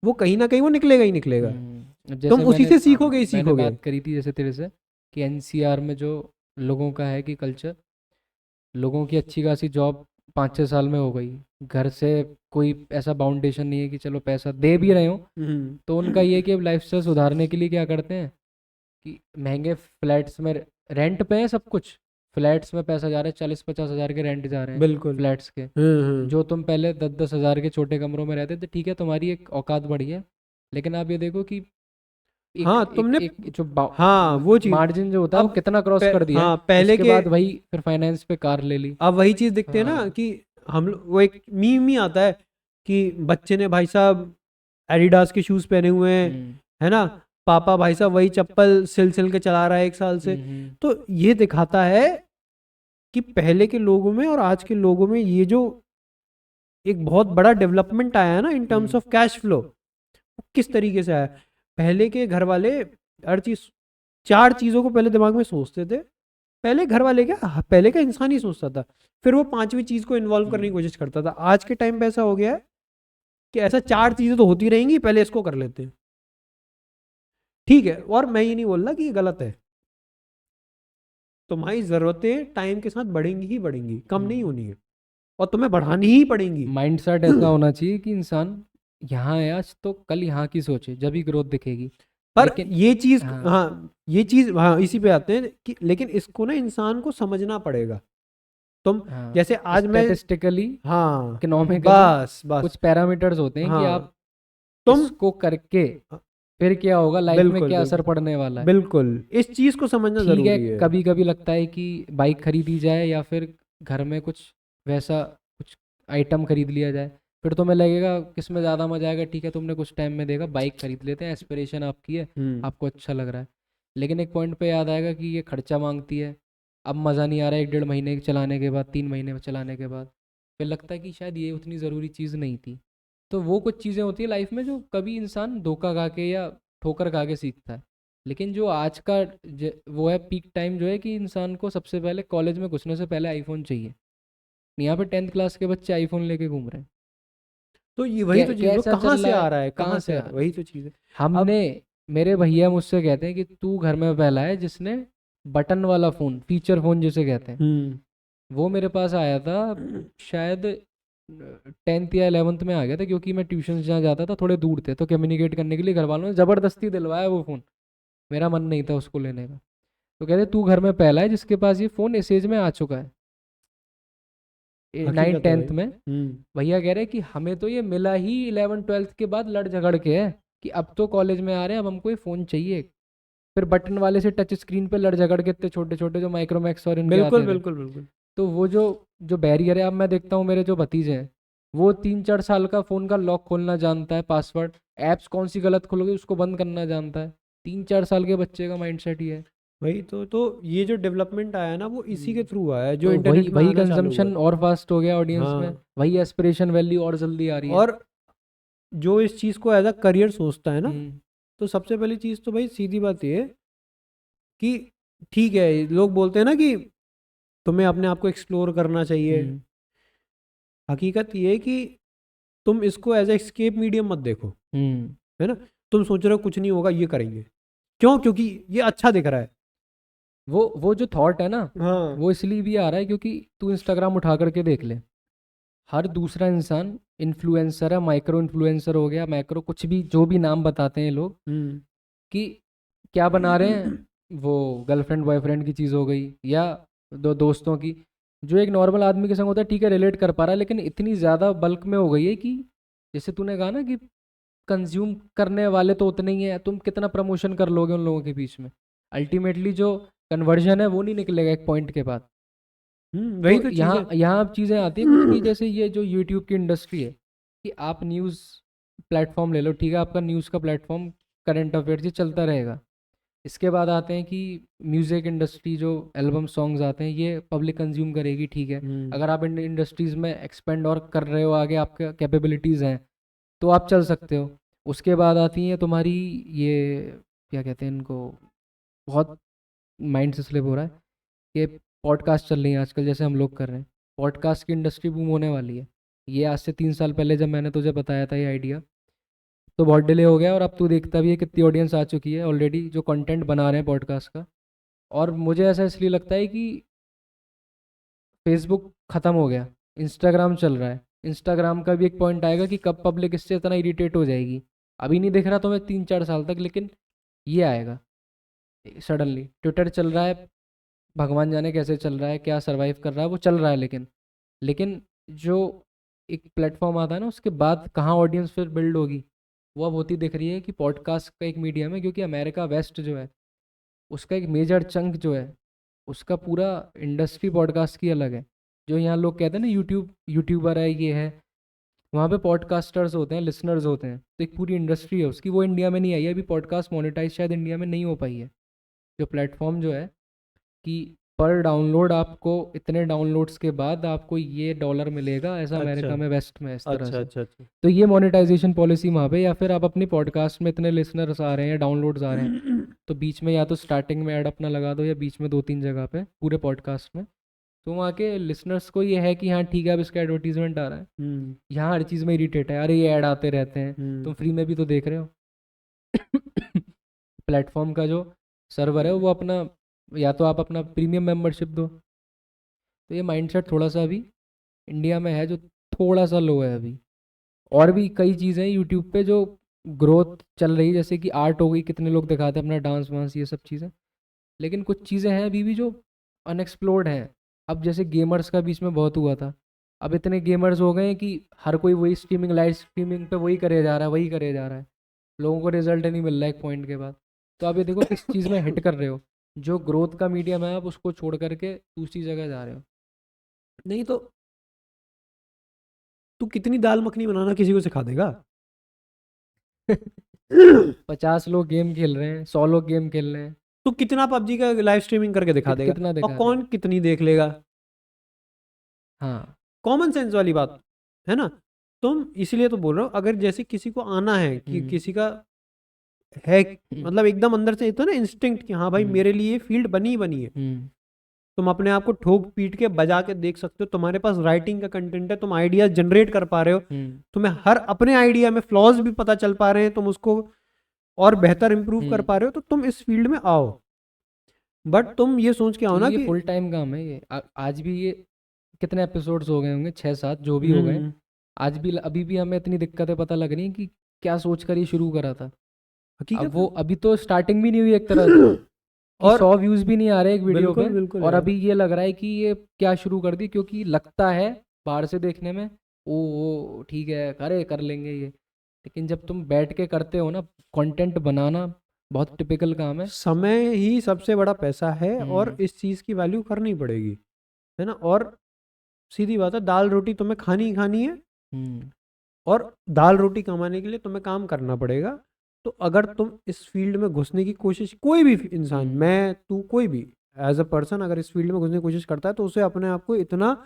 वो कहीं ना कहीं वो निकलेगा ही निकलेगा। तुम जैसे उसी मैंने से सीखोगे ही मैंने सीखोगे। बात करी थी जैसे तेरे से कि एनसीआर में जो लोगों का है कि कल्चर, लोगों की अच्छी खासी जॉब 5-6 साल में हो गई, घर से कोई ऐसा बाउंडेशन नहीं है कि चलो पैसा दे भी रहे हो, तो उनका ये है कि अब लाइफस्टाइल सुधारने के लिए क्या करते हैं कि महंगे फ्लैट्स में रेंट पे है सब कुछ, फ्लैट्स में पैसा जा रहा है, 40-50 हज़ार के रेंट जा रहे हैं बिल्कुल। फ्लैट्स के। हम्म। जो तुम पहले 10-10 हज़ार के छोटे कमरों में रहते थे, ठीक है तुम्हारी एक औकात बढ़ी है, लेकिन आप ये देखो कि एक हाँ एक तुमने, एक जो हाँ वो चीज, मार्जिन जो होता है वो अब कितना क्रॉस कर दिया है। हाँ पहले उसके के, बाद वही फिर फाइनेंस पे कार ले ली। अब वही चीज दिखते हैं ना हाँ। कि वो एक मीम ही आता है कि बच्चे ने भाई साहब एडिडास के शूज पहने हुए हैं, हम्म। है ना, पापा भाई साहब वही चप्पल सिल सिल के चला रहा है 1 साल से। हम्म। तो ये दिखाता है कि पहले के लोगों में और आज के लोगों में ये जो एक बहुत बड़ा डेवलपमेंट आया है ना in terms of cash flow, किस तरीके से आया। पहले के घर वाले हर चीज, 4 चीजों को पहले दिमाग में सोचते थे। पहले घर वाले क्या, पहले का इंसान ही सोचता था, फिर वो 5वीं चीज को इन्वॉल्व करने की कोशिश करता था। आज के टाइम पे ऐसा हो गया है कि ऐसा 4 चीजें तो होती रहेंगी, पहले इसको कर लेते हैं। ठीक है, और मैं ये नहीं बोल रहा कि ये गलत है, तुम्हारी जरूरतें टाइम के साथ बढ़ेंगी ही बढ़ेंगी, कम नहीं होनी है, और तुम्हें बढ़ानी ही पड़ेंगी। माइंड सेट ऐसा होना चाहिए कि इंसान यहाँ है आज तो कल यहाँ की सोचे, जब ही ग्रोथ दिखेगी। पर लेकिन ये चीज, हाँ। हाँ ये चीज, हाँ इसी पे आते हैं कि लेकिन इसको ना इंसान को समझना पड़ेगा। तुम हाँ, जैसे आज मैं, स्टैटिस्टिकली, हाँ इकोनॉमिकली बस बस, कुछ पैरामीटर्स होते हैं कि हाँ आप तुम, इसको करके फिर क्या होगा लाइफ में, बिल्कुल क्या असर बिल्कुल पड़ने वाला है। बिल्कुल, इस चीज को समझना ठीक है, जरूरी है। कभी कभी लगता है कि बाइक खरीदी जाए या फिर घर में कुछ वैसा कुछ आइटम खरीद लिया जाए, फिर तुम्हें लगेगा किस में ज़्यादा मजा आएगा। ठीक है, तुमने कुछ टाइम में देखा बाइक खरीद लेते हैं, एस्पिरेशन आपकी है, हम्म। आपको अच्छा लग रहा है, लेकिन एक पॉइंट पे याद आएगा कि ये खर्चा मांगती है, अब मज़ा नहीं आ रहा है 1-1.5 महीने चलाने के बाद, 3 महीने चलाने के बाद, फिर लगता है कि शायद ये उतनी ज़रूरी चीज़ नहीं थी। तो वो कुछ चीज़ें होती है लाइफ में जो कभी इंसान धोखा खा के या ठोकर खा के सीखता है। लेकिन जो आज का वो है पीक टाइम जो है कि इंसान को सबसे पहले कॉलेज में घुसने से पहले आईफोन चाहिए। यहाँ पे 10th क्लास के बच्चे आईफोन लेके घूम रहे हैं। तो ये वही तो चीज, वो कैसा कहाँ चल से रहा है, आ रहा है, कहाँ कहाँ से से आ आ रहा है, रहा है। वही तो चीज है। हमने, अब मेरे भैया मुझसे कहते हैं कि तू घर में पहला है जिसने बटन वाला फ़ोन, फीचर फ़ोन जिसे कहते हैं, हम्म। वो मेरे पास आया था शायद 10th या 11th में आ गया था, क्योंकि मैं ट्यूशन जहाँ जाता था थोड़े दूर थे, तो कम्युनिकेट करने के लिए घर वालों ने ज़बरदस्ती दिलवाया वो फ़ोन, मेरा मन नहीं था उसको लेने का। तो कहते तू घर में पहला है जिसके पास ये फ़ोन इस एज में आ चुका है, 9th हकीकत है भाई। 10th में। हम्म। भैया कह रहे हैं कि हमें तो ये मिला ही 11th 12th के बाद लड़ झगड़ के है, कि अब तो कॉलेज में आ रहे हैं अब हमको ये फ़ोन चाहिए। फिर बटन वाले से टच स्क्रीन पे लड़ झगड़ के इतने छोटे छोटे जो माइक्रोमैक्स और इनके बिल्कुल आते थे। बिल्कुल बिल्कुल। तो वो जो जो बैरियर है, अब मैं देखता हूँ मेरे जो भतीजे हैं, वो 3-4 साल का फ़ोन का लॉक खोलना जानता है, पासवर्ड, ऐप्स कौन सी गलत खुल गई उसको बंद करना जानता है। 3-4 साल के बच्चे का माइंड सेट ही है। वही तो ये जो डेवलपमेंट आया ना वो इसी के हम्म। थ्रू आया है, जो तो वही इंटरनेट में वही आना चालू हुआ कंजम्पशन है। और फास्ट हो गया ऑडियंस में, हाँ, वही एस्पिरेशन वैल्यू और जल्दी आ रही है। और जो इस चीज को एज अ करियर सोचता है ना, हम्म। तो सबसे पहली चीज तो भाई सीधी बात ये है कि ठीक है, लोग बोलते हैं ना कि तुम्हें अपने आप को एक्सप्लोर करना चाहिए। हम्म। हकीकत ये है कि तुम इसको एज ए एस्केप मीडियम मत देखो, हम्म। है ना। तुम सोच रहे हो कुछ नहीं होगा, ये करेंगे, क्यों? क्योंकि ये अच्छा दिख रहा है। वो जो थॉट है ना, हाँ। वो इसलिए भी आ रहा है क्योंकि तू इंस्टाग्राम उठा करके देख ले, हर दूसरा इंसान इन्फ्लुएंसर है, माइक्रो इन्फ्लुएंसर हो गया, मैक्रो कुछ भी जो भी नाम बताते हैं लोग, हम्म। कि क्या बना रहे हैं, वो गर्लफ्रेंड बॉयफ्रेंड की चीज़ हो गई या दो दोस्तों की, जो एक नॉर्मल आदमी के संग होता है ठीक है रिलेट कर पा रहा है, लेकिन इतनी ज़्यादा बल्क में हो गई है कि जैसे तूने कहा ना कि कंज्यूम करने वाले तो उतने ही हैं, तुम कितना प्रमोशन कर लोगे उन लोगों के बीच में, अल्टीमेटली जो कन्वर्जन है वो नहीं निकलेगा एक पॉइंट के बाद। वही तो तो चीज है। यहाँ यहाँ अब चीज़ें आती हैं कुछ, कि जैसे ये जो यूट्यूब की इंडस्ट्री है, कि आप न्यूज़ प्लेटफॉर्म ले लो, ठीक है, आपका न्यूज़ का प्लेटफॉर्म करंट अफेयर्स ये चलता रहेगा। इसके बाद आते हैं कि म्यूज़िक इंडस्ट्री, जो एल्बम सॉन्ग्स आते हैं ये पब्लिक कंज्यूम करेगी, ठीक है, हम्म। अगर आप इन इंडस्ट्रीज़ में एक्सपेंड और कर रहे हो, आगे आपके कैपेबिलिटीज़ हैं, तो आप चल सकते हो। उसके बाद आती हैं तुम्हारी ये, क्या कहते हैं इनको, बहुत माइंड से स्लिप हो रहा है, ये पॉडकास्ट चल रही हैं आजकल जैसे हम लोग कर रहे हैं, पॉडकास्ट की इंडस्ट्री बूम होने वाली है। ये आज से 3 साल पहले जब मैंने तुझे बताया था ये आइडिया, तो बहुत डिले हो गया, और अब तू देखता भी है कितनी ऑडियंस आ चुकी है ऑलरेडी जो कंटेंट बना रहे हैं पॉडकास्ट का। और मुझे ऐसा इसलिए लगता है कि फेसबुक ख़त्म हो गया, इंस्टाग्राम चल रहा है। इंस्टाग्राम का भी एक पॉइंट आएगा कि कब पब्लिक इससे इतना इरिटेट हो जाएगी, अभी नहीं दिख रहा तुम्हें 3-4 साल तक, लेकिन ये आएगा सडनली। ट्विटर चल रहा है, भगवान जाने कैसे चल रहा है, क्या सरवाइव कर रहा है, वो चल रहा है, लेकिन जो एक प्लेटफॉर्म आता है ना, उसके बाद कहाँ ऑडियंस फिर बिल्ड होगी, वो अब होती दिख रही है कि पॉडकास्ट का एक मीडियम है। क्योंकि अमेरिका वेस्ट जो है, उसका एक मेजर चंक जो है, उसका पूरा इंडस्ट्री पॉडकास्ट की अलग है। जो यहाँ लोग कहते हैं ना यूट्यूबर है, ये है, वहाँ पे पॉडकास्टर्स होते हैं, लिसनर्स होते हैं, तो एक पूरी इंडस्ट्री है उसकी, वो इंडिया में नहीं आई है अभी। पॉडकास्ट मोनेटाइज शायद इंडिया में नहीं हो पाई है। जो प्लेटफॉर्म जो है कि पर डाउनलोड आपको इतने डाउनलोड्स के बाद आपको ये डॉलर मिलेगा, ऐसा अच्छा अमेरिका में वेस्ट में इस तरह अच्छा से। अच्छा अच्छा। तो ये मोनेटाइजेशन पॉलिसी वहाँ पे, या फिर आप अपनी पॉडकास्ट में इतने लिसनर्स आ रहे हैं या डाउनलोड्स आ रहे हैं, तो बीच में या तो स्टार्टिंग में ऐड अपना लगा दो, या बीच में 2-3 जगह पे पूरे पॉडकास्ट में, तो वहाँ के लिसनर्स को ये है कि हाँ ठीक है अब इसका एडवर्टीजमेंट आ रहा है। हम्म यहाँ हर चीज़ में इरिटेट है, अरे ये ऐड आते रहते हैं, तुम फ्री में भी तो देख रहे हो। प्लेटफॉर्म का जो सर्वर है वो अपना, या तो आप अपना प्रीमियम मेंबरशिप दो। तो ये माइंडसेट थोड़ा सा अभी इंडिया में है जो थोड़ा सा लो है अभी। और भी कई चीज़ें यूट्यूब पे जो ग्रोथ चल रही है, जैसे कि आर्ट हो गई, कितने लोग दिखाते हैं अपना डांस वांस, ये सब चीज़ें। लेकिन कुछ चीज़ें हैं अभी भी जो अनएक्सप्लोर्ड हैं। अब जैसे गेमर्स का बीच में बहुत हुआ था, अब इतने गेमर्स हो गए हैं कि हर कोई वही स्ट्रीमिंग, लाइव स्ट्रीमिंग पे वही करे जा रहा है, वही करे जा रहा है, लोगों को रिजल्ट नहीं मिल रहा है एक पॉइंट के बाद। तो आप ये देखो किस चीज़ में हिट कर रहे हो, जो ग्रोथ का मीडियम है आप उसको छोड़ करके दूसरी जगह जा रहे हो। नहीं तो तू कितनी दाल मखनी बनाना किसी को सिखा देगा? 50 लोग गेम खेल रहे हैं, 100 लोग गेम खेल रहे हैं, तू कितना पबजी का लाइव स्ट्रीमिंग करके दिखा देगा? कितना और दिखा रहे कौन हैं। कितनी देख लेगा? हाँ। कॉमन सेंस वाली बात है ना। तुम इसीलिए तो बोल रहा हूँ, अगर जैसे किसी को आना है कि किसी का है, मतलब एकदम अंदर से तो ना इंस्टिंक्ट कि हाँ भाई मेरे लिए फील्ड बनी ही बनी है, तुम अपने आप को ठोक पीट के बजा के देख सकते हो, तुम्हारे पास राइटिंग का कंटेंट है, तुम आइडियाज जनरेट कर पा रहे हो, तुम्हें हर अपने आइडिया में फ्लॉज भी पता चल पा रहे हैं, तुम उसको और बेहतर इंप्रूव कर पा रहे हो, तो तुम इस फील्ड में आओ। बट तुम ये सोच के आओ ना ये कि फुल टाइम काम है ये। आज भी ये कितने एपिसोड्स हो गए होंगे, 6-7 जो भी हो गए, आज भी अभी भी हमें इतनी दिक्कतें पता लग रही हैं कि क्या सोच कर ये शुरू करा था। हकीकत अब वो अभी तो स्टार्टिंग भी नहीं हुई एक तरह से, कि और 100 व्यूज भी नहीं आ रहे एक वीडियो बिल्कुल पे, बिल्कुल और यार। अभी ये लग रहा है कि ये क्या शुरू कर दी, क्योंकि लगता है बाहर से देखने में ओ ठीक है करे कर लेंगे ये, लेकिन जब तुम बैठ के करते हो ना, कंटेंट बनाना बहुत टिपिकल काम है। समय ही सबसे बड़ा पैसा है, और हम्म। इस चीज़ की वैल्यू करनी पड़ेगी, है ना। और सीधी बात है, दाल रोटी तुम्हें खानी ही खानी है, हम्म। और दाल रोटी कमाने के लिए तुम्हें काम करना पड़ेगा। तो अगर तुम इस फील्ड में घुसने की कोशिश, कोई भी इंसान, मैं तू कोई भी एज अ पर्सन अगर इस फील्ड में घुसने की कोशिश करता है, तो उसे अपने आप को इतना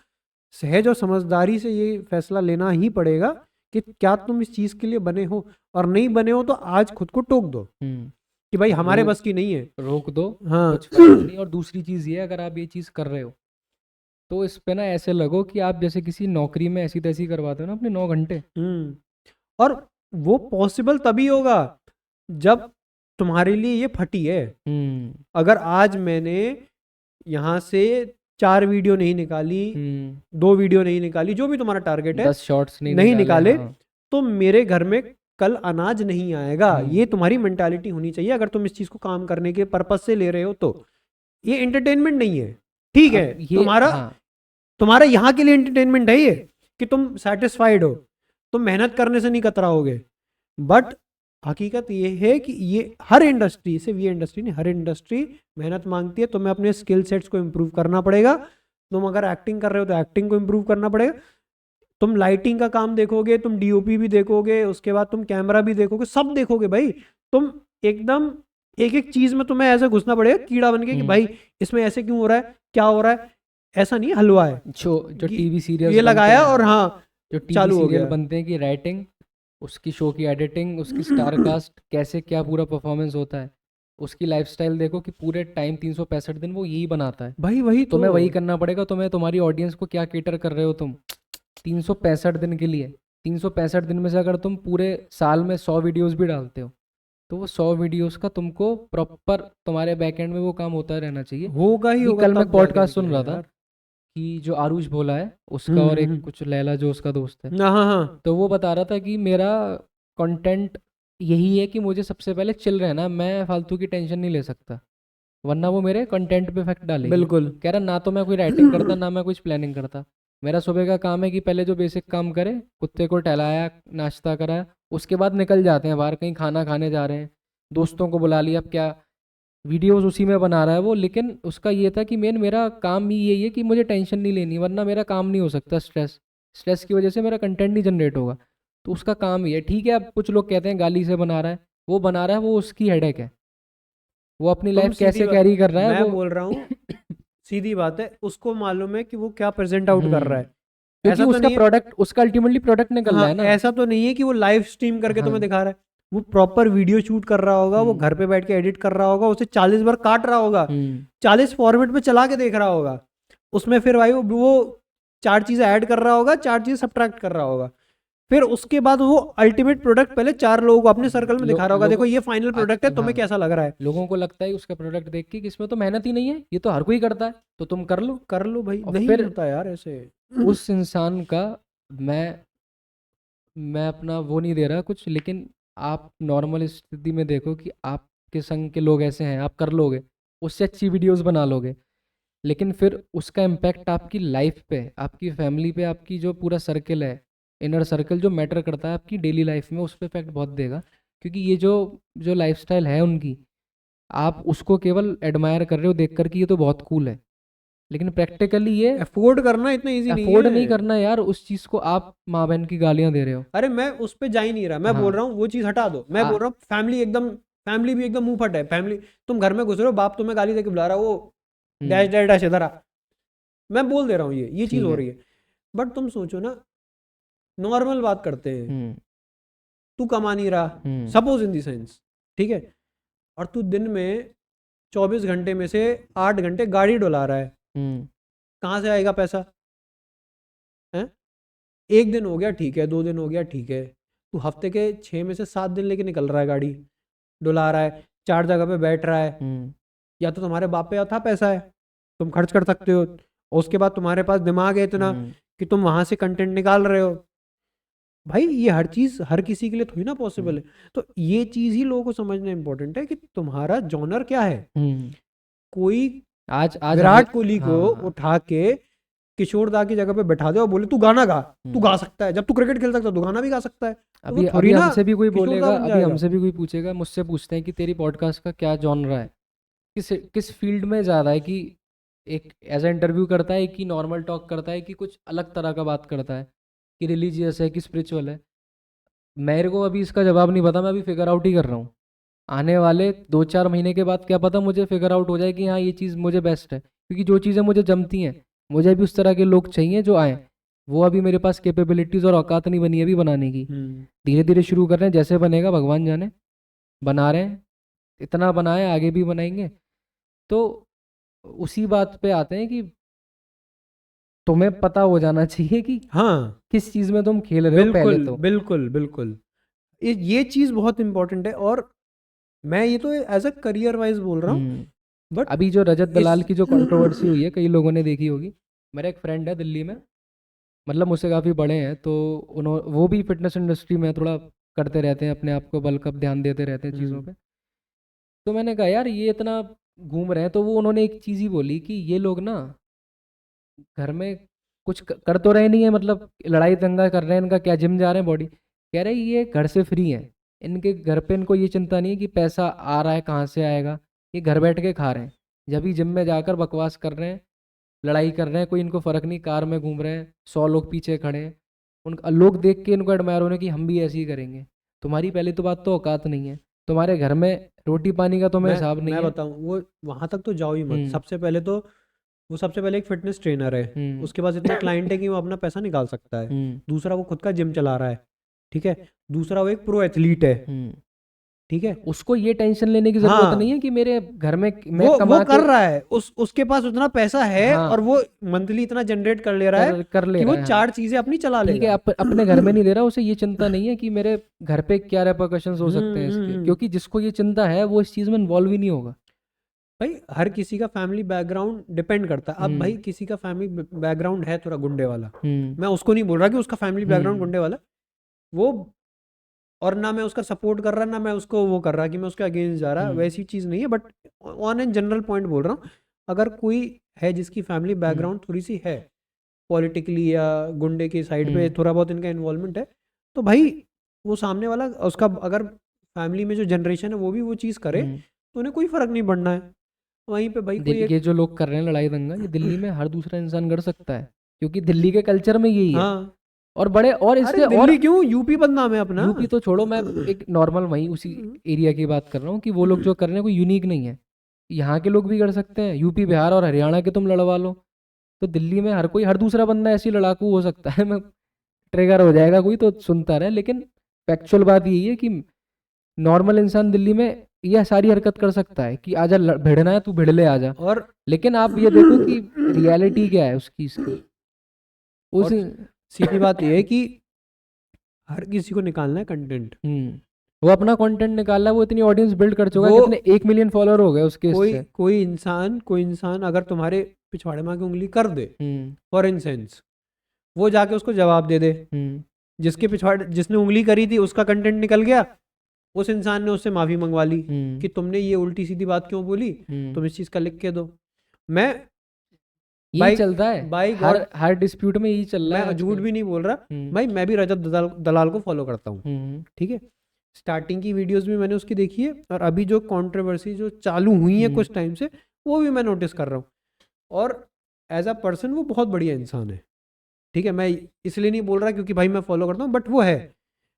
सहज और समझदारी से ये फैसला लेना ही पड़ेगा कि क्या तुम इस चीज़ के लिए बने हो, और नहीं बने हो तो आज खुद को टोक दो कि भाई हमारे रोक बस की नहीं है। रोक दो, हाँ कुछ फायदा नहीं। और दूसरी चीज़ ये, अगर आप ये चीज़ कर रहे हो तो इस पे ना ऐसे लगो कि आप जैसे किसी नौकरी में ऐसी तैसी करवाते हो ना अपने 9 घंटे। और वो पॉसिबल तभी होगा जब तुम्हारे लिए ये फटी है। अगर आज मैंने यहाँ से 4 वीडियो नहीं निकाली, 2 वीडियो नहीं निकाली, जो भी तुम्हारा टारगेट है, 10 शॉर्ट्स नहीं निकाले, हाँ। तो मेरे घर में कल अनाज नहीं आएगा। ये तुम्हारी मेंटालिटी होनी चाहिए अगर तुम इस चीज को काम करने के पर्पस से ले रहे हो। तो ये एंटरटेनमेंट नहीं है, ठीक है, अब ये तुम्हारा हाँ, तुम्हारा यहाँ के लिए एंटरटेनमेंट है ये कि तुम सेटिस्फाइड हो, तुम मेहनत करने से नहीं कतराओगे। बट हकीकत ये है कि ये हर इंडस्ट्री, सिर्फ ये इंडस्ट्री नहीं, हर इंडस्ट्री मेहनत मांगती है। तुम्हें अपने स्किल सेट्स को इम्प्रूव करना पड़ेगा। तुम अगर एक्टिंग कर रहे हो तो एक्टिंग को इम्प्रूव करना पड़ेगा। तुम लाइटिंग का काम देखोगे, तुम डीओपी भी देखोगे, उसके बाद तुम कैमरा भी देखोगे, सब देखोगे भाई। तुम एकदम एक एक चीज में तुम्हें ऐसे घुसना पड़ेगा कीड़ा बन के कि भाई इसमें ऐसे क्यों हो रहा है, क्या हो रहा है। ऐसा नहीं हलवा है जो टीवी सीरियल ये लगाया और हाँ जो टीवी चालू हो सीरियल गया। बनते हैं कि राइटिंग, उसकी शो की एडिटिंग, उसकी स्टार कास्ट, कैसे क्या पूरा परफॉर्मेंस होता है, उसकी लाइफस्टाइल देखो कि पूरे टाइम 365 दिन वो यही बनाता है। भाई वही तो तुम्हें वही करना पड़ेगा। तुम्हें तुम्हारी ऑडियंस को क्या केटर कर रहे हो तुम 365 दिन के लिए? 365 दिन में से अगर तुम पूरे साल में 100 वीडियोस भी डालते हो तो वो 100 वीडियोस का तुमको प्रॉपर तुम्हारे बैकएंड में वो काम होता रहना चाहिए। होगा ही क्योंकि होगा, कल मैं तब जाके पॉडकास्ट सुन निकलेगा रहा था यार। कि जो आरुष भोला है उसका और एक हम्म। कुछ लैला जो उसका दोस्त है, हाँ हाँ हाँ। तो वो बता रहा था कि मेरा कंटेंट यही है कि मुझे सबसे पहले चिल रहना, मैं फालतू की टेंशन नहीं ले सकता, वरना वो मेरे कंटेंट पे इफेक्ट डालेगी। बिल्कुल। कह रहा ना तो मैं कोई राइटिंग करता ना मैं कुछ प्लानिंग करता। मेरा सुबह का काम है कि पहले जो बेसिक काम करे, कुत्ते को टहलाया, नाश्ता कराया, उसके बाद निकल जाते हैं बाहर, कहीं खाना खाने जा रहे हैं, दोस्तों को बुला लिया। अब क्या वीडियोस उसी में बना रहा है वो, लेकिन उसका ये था कि मेरा काम ही यही है कि मुझे टेंशन नहीं लेनी, वरना मेरा काम नहीं हो सकता। स्ट्रेस की वजह से मेरा कंटेंट नहीं जनरेट होगा। तो उसका काम ही है। ठीक है, अब कुछ लोग कहते हैं गाली से बना रहा है, वो बना रहा है, वो उसकी हेडेक है, वो अपनी तुम लाइफ सीधी कैसे कैरी कर रहा है मैं वो। बोल रहा हूँ, सीधी बात है, उसको मालूम है कि वो क्या प्रेजेंट आउट कर रहा है। क्योंकि ऐसा तो उसका नहीं है। प्रोडक्ट, उसका अल्टीमेटली प्रोडक्ट निकल रहा हाँ, है ना। ऐसा तो नहीं है कि वो लाइव स्ट्रीम करके हाँ। तुम्हें दिखा रहा है। वो प्रॉपर वीडियो शूट कर रहा होगा, वो घर पे बैठ के एडिट कर रहा होगा, उसे 40 बार काट रहा होगा, 40 फॉर्मेट में चला के देख रहा होगा, उसमें फिर भाई वो 4 चीजें ऐड कर रहा होगा, 4 चीजें सब्ट्रैक्ट कर रहा होगा, फिर उसके बाद वो अल्टीमेट प्रोडक्ट पहले 4 लोगों को अपने सर्कल में दिखा रहा होगा, देखो ये फाइनल प्रोडक्ट है, आजकल तुम्हें हाँ, कैसा लग रहा है। लोगों को लगता है उसका प्रोडक्ट देख के कि इसमें तो मेहनत ही नहीं है, ये तो हर कोई करता है, तो तुम कर लो। कर लो भाई, और नहीं फिर होता यार ऐसे। उस इंसान का मैं मैं अपना वो नहीं दे रहा कुछ, लेकिन आप नॉर्मल स्थिति में देखो कि आपके संग के लोग ऐसे हैं, आप कर लोगे, उससे अच्छी वीडियोस बना लोगे, लेकिन फिर उसका इम्पैक्ट आपकी लाइफ पे, आपकी फैमिली पे, आपकी जो पूरा सर्कल है, इनर सर्कल जो मैटर करता है आपकी डेली लाइफ में, उस पर इफेक्ट बहुत देगा। क्योंकि ये जो जो लाइफस्टाइल है उनकी, आप उसको केवल एडमायर कर रहे हो देख कर कि ये तो बहुत कूल है, लेकिन प्रैक्टिकली ये अफोर्ड करना इतना इजी नहीं अफोर्ड नहीं है। करना यार उस चीज़ को। आप माँ बहन की गालियाँ दे रहे हो। अरे मैं उस पे जा ही नहीं रहा, मैं हाँ। बोल रहा हूँ वो चीज हटा दो, मैं बोल रहा हूँ फैमिली एकदम, फैमिली भी एकदम मुंह फट है। फैमिली, तुम घर में घुस रहे हो, बाप तुम्हें गाली देके बुला रहा है, वो डैश डैश डैश इधर आ, मैं बोल दे रहा हूँ ये चीज ठीक हो है। रही है। बट तुम सोचो ना, नॉर्मल बात करते हैं, हम्म। तू कमा नहीं रहा, हम्म। सपोज इन दी सेंस, ठीक है, और तू दिन में 24 घंटे में से 8 घंटे गाड़ी डुला रहा है, हम्म। कहाँ से आएगा पैसा? है? एक दिन हो गया ठीक है, 2 दिन हो गया ठीक है, तू हफ्ते के 6 में से 7 दिन लेके निकल रहा है, गाड़ी डुला रहा है, 4 जगह पे बैठ रहा है, हम्म। या तो तुम्हारे बाप पे था पैसा है, तुम खर्च कर सकते हो, और उसके बाद तुम्हारे पास दिमाग है इतना हम्म। कि तुम वहां से कंटेंट निकाल रहे हो। भाई ये हर चीज हर किसी के लिए थोड़ी ना पॉसिबल है। तो ये चीज ही लोगों को समझना इंपॉर्टेंट है कि तुम्हारा जॉनर क्या है। हम्म। कोई आज आज विराट कोहली को हाँ, हाँ। उठा के किशोर दा की जगह पे बैठा दे और बोले तू गाना गा, तू गा हम्म। सकता है, जब तू क्रिकेट खेल सकता है तू गाना भी गा सकता है, तो वो अभी थोड़ी अभी ना हमसे भी कोई किशोर दा बोलेगा, बन अभी जाएगा। हमसे भी कोई पूछेगा, मुझसे पूछते हैं कि तेरी पॉडकास्ट का क्या जॉनरा है, किस किस फील्ड में ज़्यादा है, कि एक एज ए इंटरव्यू करता है कि नॉर्मल टॉक करता है कि कुछ अलग तरह का बात करता है, कि रिलीजियस है कि स्पिरिचुअल है। मेरे को अभी इसका जवाब नहीं पता, मैं अभी फिगर आउट ही कर रहा हूँ। आने वाले 2-4 महीने के बाद क्या पता मुझे फिगर आउट हो जाए कि हाँ ये चीज़ मुझे बेस्ट है, क्योंकि जो चीज़ें मुझे जमती हैं, मुझे भी उस तरह के लोग चाहिए जो आए। वो अभी मेरे पास कैपेबिलिटीज़ और औकात नहीं बनी है अभी बनाने की। धीरे धीरे शुरू कर रहे हैं, जैसे बनेगा भगवान जाने, बना रहे हैं, इतना बनाए आगे भी बनाएंगे। तो उसी बात पे आते हैं कि तुम्हें पता हो जाना चाहिए कि हाँ किस चीज़ में तुम खेल रहे हो पहले बिल्कुल तो। बिल्कुल बिल्कुल, ये चीज बहुत इंपॉर्टेंट है, और मैं ये तो एज अ करियर वाइज बोल रहा हूँ। बट अभी जो रजत इस दलाल की जो कंट्रोवर्सी हुई है, कई लोगों ने देखी होगी। मेरा एक फ्रेंड है दिल्ली में, मतलब मुझसे काफ़ी बड़े हैं, तो वो भी फिटनेस इंडस्ट्री में थोड़ा करते रहते हैं, अपने आप को बल्क अप ध्यान देते रहते हैं चीज़ों पे। तो मैंने कहा यार ये इतना घूम रहे हैं, तो वो उन्होंने एक चीज़ ही बोली कि ये लोग ना घर में कुछ कर तो रहे नहीं है, मतलब लड़ाई दंगा कर रहे हैं, इनका क्या जिम जा रहे हैं बॉडी, कह रहे ये घर से फ्री हैं, इनके घर पे इनको ये चिंता नहीं है कि पैसा आ रहा है कहाँ से आएगा, ये घर बैठ के खा रहे हैं। जब भी जिम में जाकर बकवास कर रहे हैं, लड़ाई कर रहे हैं, कोई इनको फ़र्क नहीं, कार में घूम रहे हैं, 100 लोग पीछे खड़े हैं, उन लोग देख के इनको एडमायर हो रहे हैं कि हम भी ऐसे ही करेंगे। तुम्हारी पहली तो बात तो औकात नहीं है, तुम्हारे घर में रोटी पानी का तुम्हें हिसाब नहीं मैं है। बताऊं, वो वहां तक तो जाओ ही मत। हम्म। सबसे पहले तो वो सबसे पहले एक फिटनेस ट्रेनर है, हम्म। उसके पास इतना क्लाइंट है कि वो अपना पैसा निकाल सकता है। हम्म। दूसरा वो खुद का जिम चला रहा है, ठीक है। दूसरा वो एक प्रो एथलीट है, हम्म। ठीक है, उसको ये टेंशन लेने की जरूरत हाँ, नहीं है कि मेरे घर में मैं वो कमा कर के रहा है, उसके पास उतना पैसा है हाँ और वो मंथली इतना जनरेट कर ले रहा है कर ले कि वो रहा है, हाँ 4 चीजें अपनी चला ठीक है, लेगा। अपने घर में नहीं दे रहा, उसे ये चिंता नहीं है कि मेरे घर पे क्या रेपरकशंस हो सकते हैं इसके, हम्म। क्योंकि जिसको ये चिंता है वो इस चीज में इन्वॉल्व ही नहीं होगा। भाई हर किसी का फैमिली बैकग्राउंड डिपेंड करता है। अब भाई किसी का फैमिली बैकग्राउंड है थोड़ा गुंडे वाला, हम्म मैं उसको नहीं बोल रहा कि उसका फैमिली बैकग्राउंड हम्म गुंडे वाला, वो, और ना मैं उसका सपोर्ट कर रहा ना मैं उसको वो कर रहा कि मैं उसके अगेंस्ट जा रहा, हम्म वैसी चीज़ नहीं है, but on an general point बोल रहा हूँ। अगर कोई है जिसकी फैमिली बैकग्राउंड थोड़ी सी है पॉलिटिकली या गुंडे की साइड पे थोड़ा बहुत इनका इन्वॉल्वमेंट है, तो भाई वो सामने वाला उसका अगर फैमिली में जो जनरेशन है वो भी वो चीज़ करे तो उन्हें कोई फ़र्क नहीं पड़ना है। वहीं पे भाई कोई एक, ये जो लोग कर रहे हैं लड़ाई दंगा, ये दिल्ली में हर दूसरा इंसान कर सकता है, क्योंकि दिल्ली के कल्चर में यही है। हाँ, और बड़े और अरे इससे और दिल्ली क्यों, यूपी बदनाम है अपना। यूपी तो छोड़ो, मैं एक नॉर्मल वहीं उसी एरिया की बात कर रहा हूँ कि वो लोग जो कर रहे हैं कोई यूनिक नहीं है, यहाँ के लोग भी कर सकते हैं, यूपी बिहार और हरियाणा के तुम लड़वा लो, तो दिल्ली में हर कोई हर दूसरा बंदा ऐसी लड़ाकू हो सकता है। मैं ट्रिगर हो जाएगा कोई तो सुनता रहे, लेकिन फैक्चुअल बात यही है कि नॉर्मल इंसान दिल्ली में यह सारी हरकत कर सकता है कि आजा भिड़ना है तू भिड़ ले आजा, और लेकिन आप ये देखो कि रियलिटी क्या है उसकी इसकी उस और सीधी बात ये है कि हर किसी को निकालना है कंटेंट। वो अपना कंटेंट निकाला, वो इतनी ऑडियंस बिल्ड कर चुका है, वो कितने 1 मिलियन फॉलोअर हो गए उसके कोई इससे। कोई इंसान अगर तुम्हारे पिछवाड़े में आके उंगली कर दे, हम्म फॉर इंसेंस, वो जाके उसको जवाब दे दे, हम्म जिसके पिछवाड़े जिसने उंगली करी थी उसका कंटेंट निकल गया, उस इंसान ने उससे माफी मंगवा ली कि तुमने ये उल्टी सीधी बात क्यों बोली, तुम इस चीज का लिख के दो। मैं यही बाई चलता है, by her God, her dispute में यही चल रहा है मैं झूठ आजकल। भी नहीं बोल रहा हम्म भाई, मैं भी रजत दलाल को फॉलो करता हूँ, ठीक है, स्टार्टिंग की वीडियोस भी मैंने उसकी देखी है, और अभी जो कंट्रोवर्सी जो चालू हुई है कुछ टाइम से वो भी मैं नोटिस कर रहा हूँ, और एज अ पर्सन वो बहुत बढ़िया इंसान है, ठीक है, मैं इसलिए नहीं बोल रहा क्योंकि भाई मैं फॉलो करता हूँ, बट वो है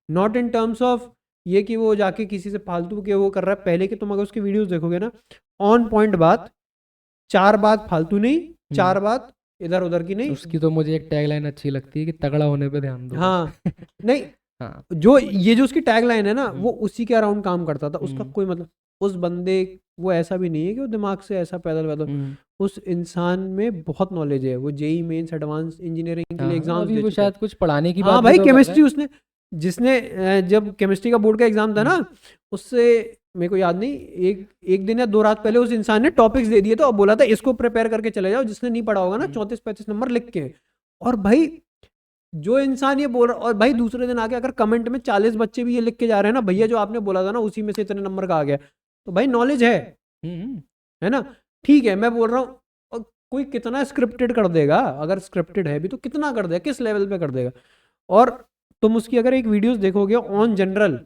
नॉट इन टर्म्स ऑफ ये कि वो जाके किसी से फालतू के वो कर रहा है। पहले के तुम अगर उसकी वीडियोस देखोगे ना, ऑन पॉइंट बात, 4 बात फालतू नहीं, 4 बात इधर उधर की नहीं। उसकी तो मुझे एक टैगलाइन अच्छी लगती है कि तगड़ा होने पे ध्यान दो। हाँ, नहीं, हाँ जो ये जो उसकी टैगलाइन है ना वो उसी के अराउंड काम करता था, उसका हम्म, कोई मतलब, उस बंदे, वो ऐसा भी नहीं है कि वो दिमाग से ऐसा पैदल पैदल, उस इंसान में बहुत नॉलेज है, वो जेई मेंस एडवांस इंजीनियरिंग के लिए हाँ एग्जाम्स अभी दे वो चुका है। शायद कुछ पढ़ाने की हाँ बात भी भाई, तो कर रहा केमिस्ट्री है। उसने, जिसने जब केमिस्ट्री का बोर्ड का एग्जाम था ना, उससे मेरे को याद नहीं, एक दिन या 2 रात पहले उस इंसान ने टॉपिक्स दे दिए थे और बोला था इसको प्रिपेयर करके चले जाओ, जिसने नहीं पढ़ा होगा ना 34-35 नंबर लिख के। और भाई जो इंसान ये बोल रहा, और भाई दूसरे दिन आके अगर कमेंट में 40 बच्चे भी ये लिख के जा रहे हैं ना, भैया जो आपने बोला था ना उसी में से इतने नंबर का आ गया, तो भाई नॉलेज हम्म है ना, ठीक है, मैं बोल रहा हूँ। और कोई कितना स्क्रिप्टेड कर देगा, अगर स्क्रिप्टेड है भी तो कितना कर देगा, किस लेवल पे कर देगा। और तुम उसकी अगर एक वीडियोस देखोगे ऑन जनरल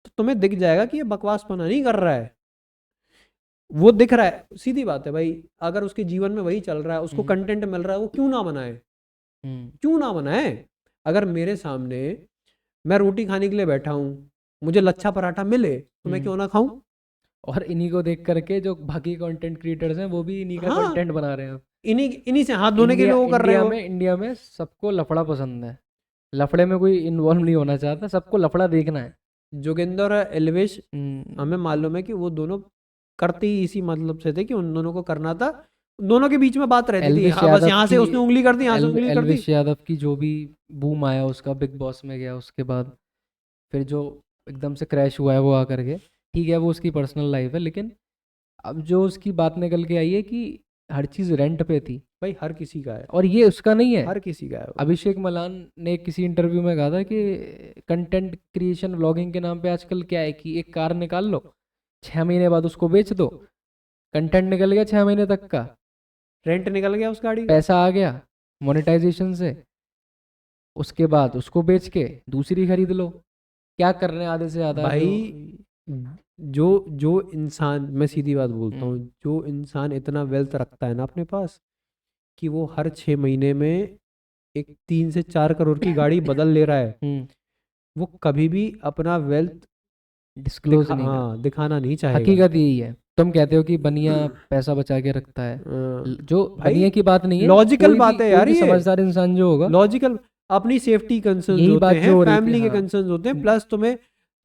तो तुम्हें दिख जाएगा कि ये बकवासपना नहीं कर रहा है, वो दिख रहा है, सीधी बात है भाई, अगर उसके जीवन में वही चल रहा है, उसको कंटेंट मिल रहा है, वो क्यों ना बनाए, क्यों ना बनाए। अगर मेरे सामने मैं रोटी खाने के लिए बैठा हूँ, मुझे लच्छा पराठा मिले तो मैं क्यों ना खाऊं। और इन्हीं को देख करके जो बाकी कंटेंट क्रिएटर्स हैं वो भी इन्हीं का हाँ, कंटेंट बना रहे हैं। इन्हीं से हाथ धोने के लिए वो कर रहे हो। इंडिया में सबको लफड़ा पसंद है, लफड़े में कोई इन्वॉल्व नहीं होना चाहता, सबको लफड़ा देखना है। जोगिंदर और एलवेश, हमें मालूम है कि वो दोनों करते ही इसी मतलब से थे कि उन दोनों को करना था, दोनों के बीच में बात रहती थी, एल्विश हाँ बस यादव यहाँ से की उसने उंगली कर दी, यहाँ से उंगली कर दी। एल्विश यादव की जो भी बूम आया उसका, बिग बॉस में गया उसके बाद, फिर जो एकदम से क्रैश हुआ है वो आकर के, ठीक है वो उसकी पर्सनल लाइफ है, लेकिन अब जो उसकी बात निकल के आई है कि हर चीज़ रेंट पे थी, भाई हर किसी का है, और ये उसका नहीं है। हर किसी का है वो। अभिषेक मलान ने किसी इंटरव्यू में कहा था कि कंटेंट क्रिएशन व्लॉगिंग के नाम पे आजकल क्या है कि एक कार निकाल लो, 6 महीने बाद उसको बेच दो, कंटेंट निकल गया 6 महीने तक का, रेंट निकल गया उस गाड़ी का। पैसा आ गया मोनेटाइजेशन से, उसके बाद उसको बेच के दूसरी खरीद लो। क्या कर रहे हैं आधे से ज़्यादा भाई जो जो इंसान, मैं सीधी बात बोलता हूँ, जो इंसान इतना वेल्थ रखता है ना अपने पास कि वो हर 6 महीने में एक 3 से 4 करोड़ की गाड़ी बदल ले रहा है, वो कभी भी अपना वेल्थ डिस्क्लोज नहीं हाँ कर, दिखाना नहीं चाहेगा। हकीकत यही है। तुम कहते हो कि बनिया पैसा बचा के रखता है, जो भाई बनिया की बात नहीं है, लॉजिकल कोई बात भी है कोई यार, भी ये समझदार इंसान जो होगा, लॉजिकल, अपनी सेफ्टी कंसर्न्स यही होते बात हैं, जो हो रही थी। फैमिली के हाँ कंसर्न्स होते हैं, प्लस तुम्हें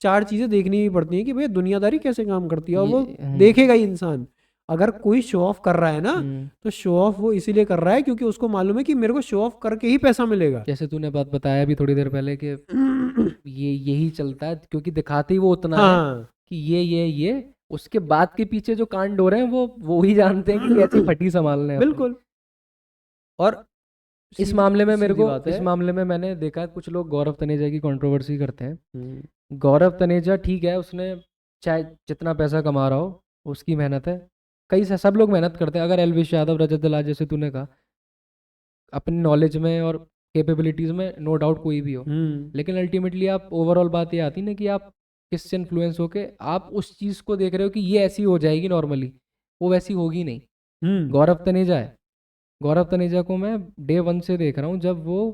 4 चीज़ें देखनी भी पड़ती हैं कि भैया दुनियादारी कैसे काम करती है, और वो ये देखेगा ही इंसान। अगर कोई शो ऑफ कर रहा है ना, हम्म, तो शो ऑफ वो इसीलिए कर रहा है क्योंकि उसको मालूम है कि मेरे को शो ऑफ करके ही पैसा मिलेगा। जैसे तूने बात बताया भी थोड़ी देर पहले कि ये यही चलता है क्योंकि दिखाते ही वो उतना है हाँ कि ये उसके बाद के पीछे जो कांड हो रहे हैं वो ही जानते हैं कि कैसी फटी संभालने हैं अपनी। बिल्कुल। और इस सीधी मामले में मेरे सीधी को बात इस है। मामले में मैंने देखा है कुछ लोग गौरव तनेजा की कंट्रोवर्सी करते हैं। हम्म, गौरव तनेजा ठीक है, उसने चाहे जितना पैसा कमा रहा हो उसकी मेहनत है, सब लोग मेहनत करते हैं। अगर एलविश यादव, रजत दलाल जैसे तूने कहा, अपनी नॉलेज में और कैपेबिलिटीज़ में नो डाउट कोई भी हो, हम्म, लेकिन अल्टीमेटली आप ओवरऑल बात ये आती ना कि आप किससे इन्फ्लुएंस होके आप उस चीज़ को देख रहे हो कि ये ऐसी हो जाएगी नॉर्मली, वो वैसी होगी नहीं। हम्म, गौरव तनेजा है, गौरव तनेजा को मैं डे वन से देख रहा हूँ, जब वो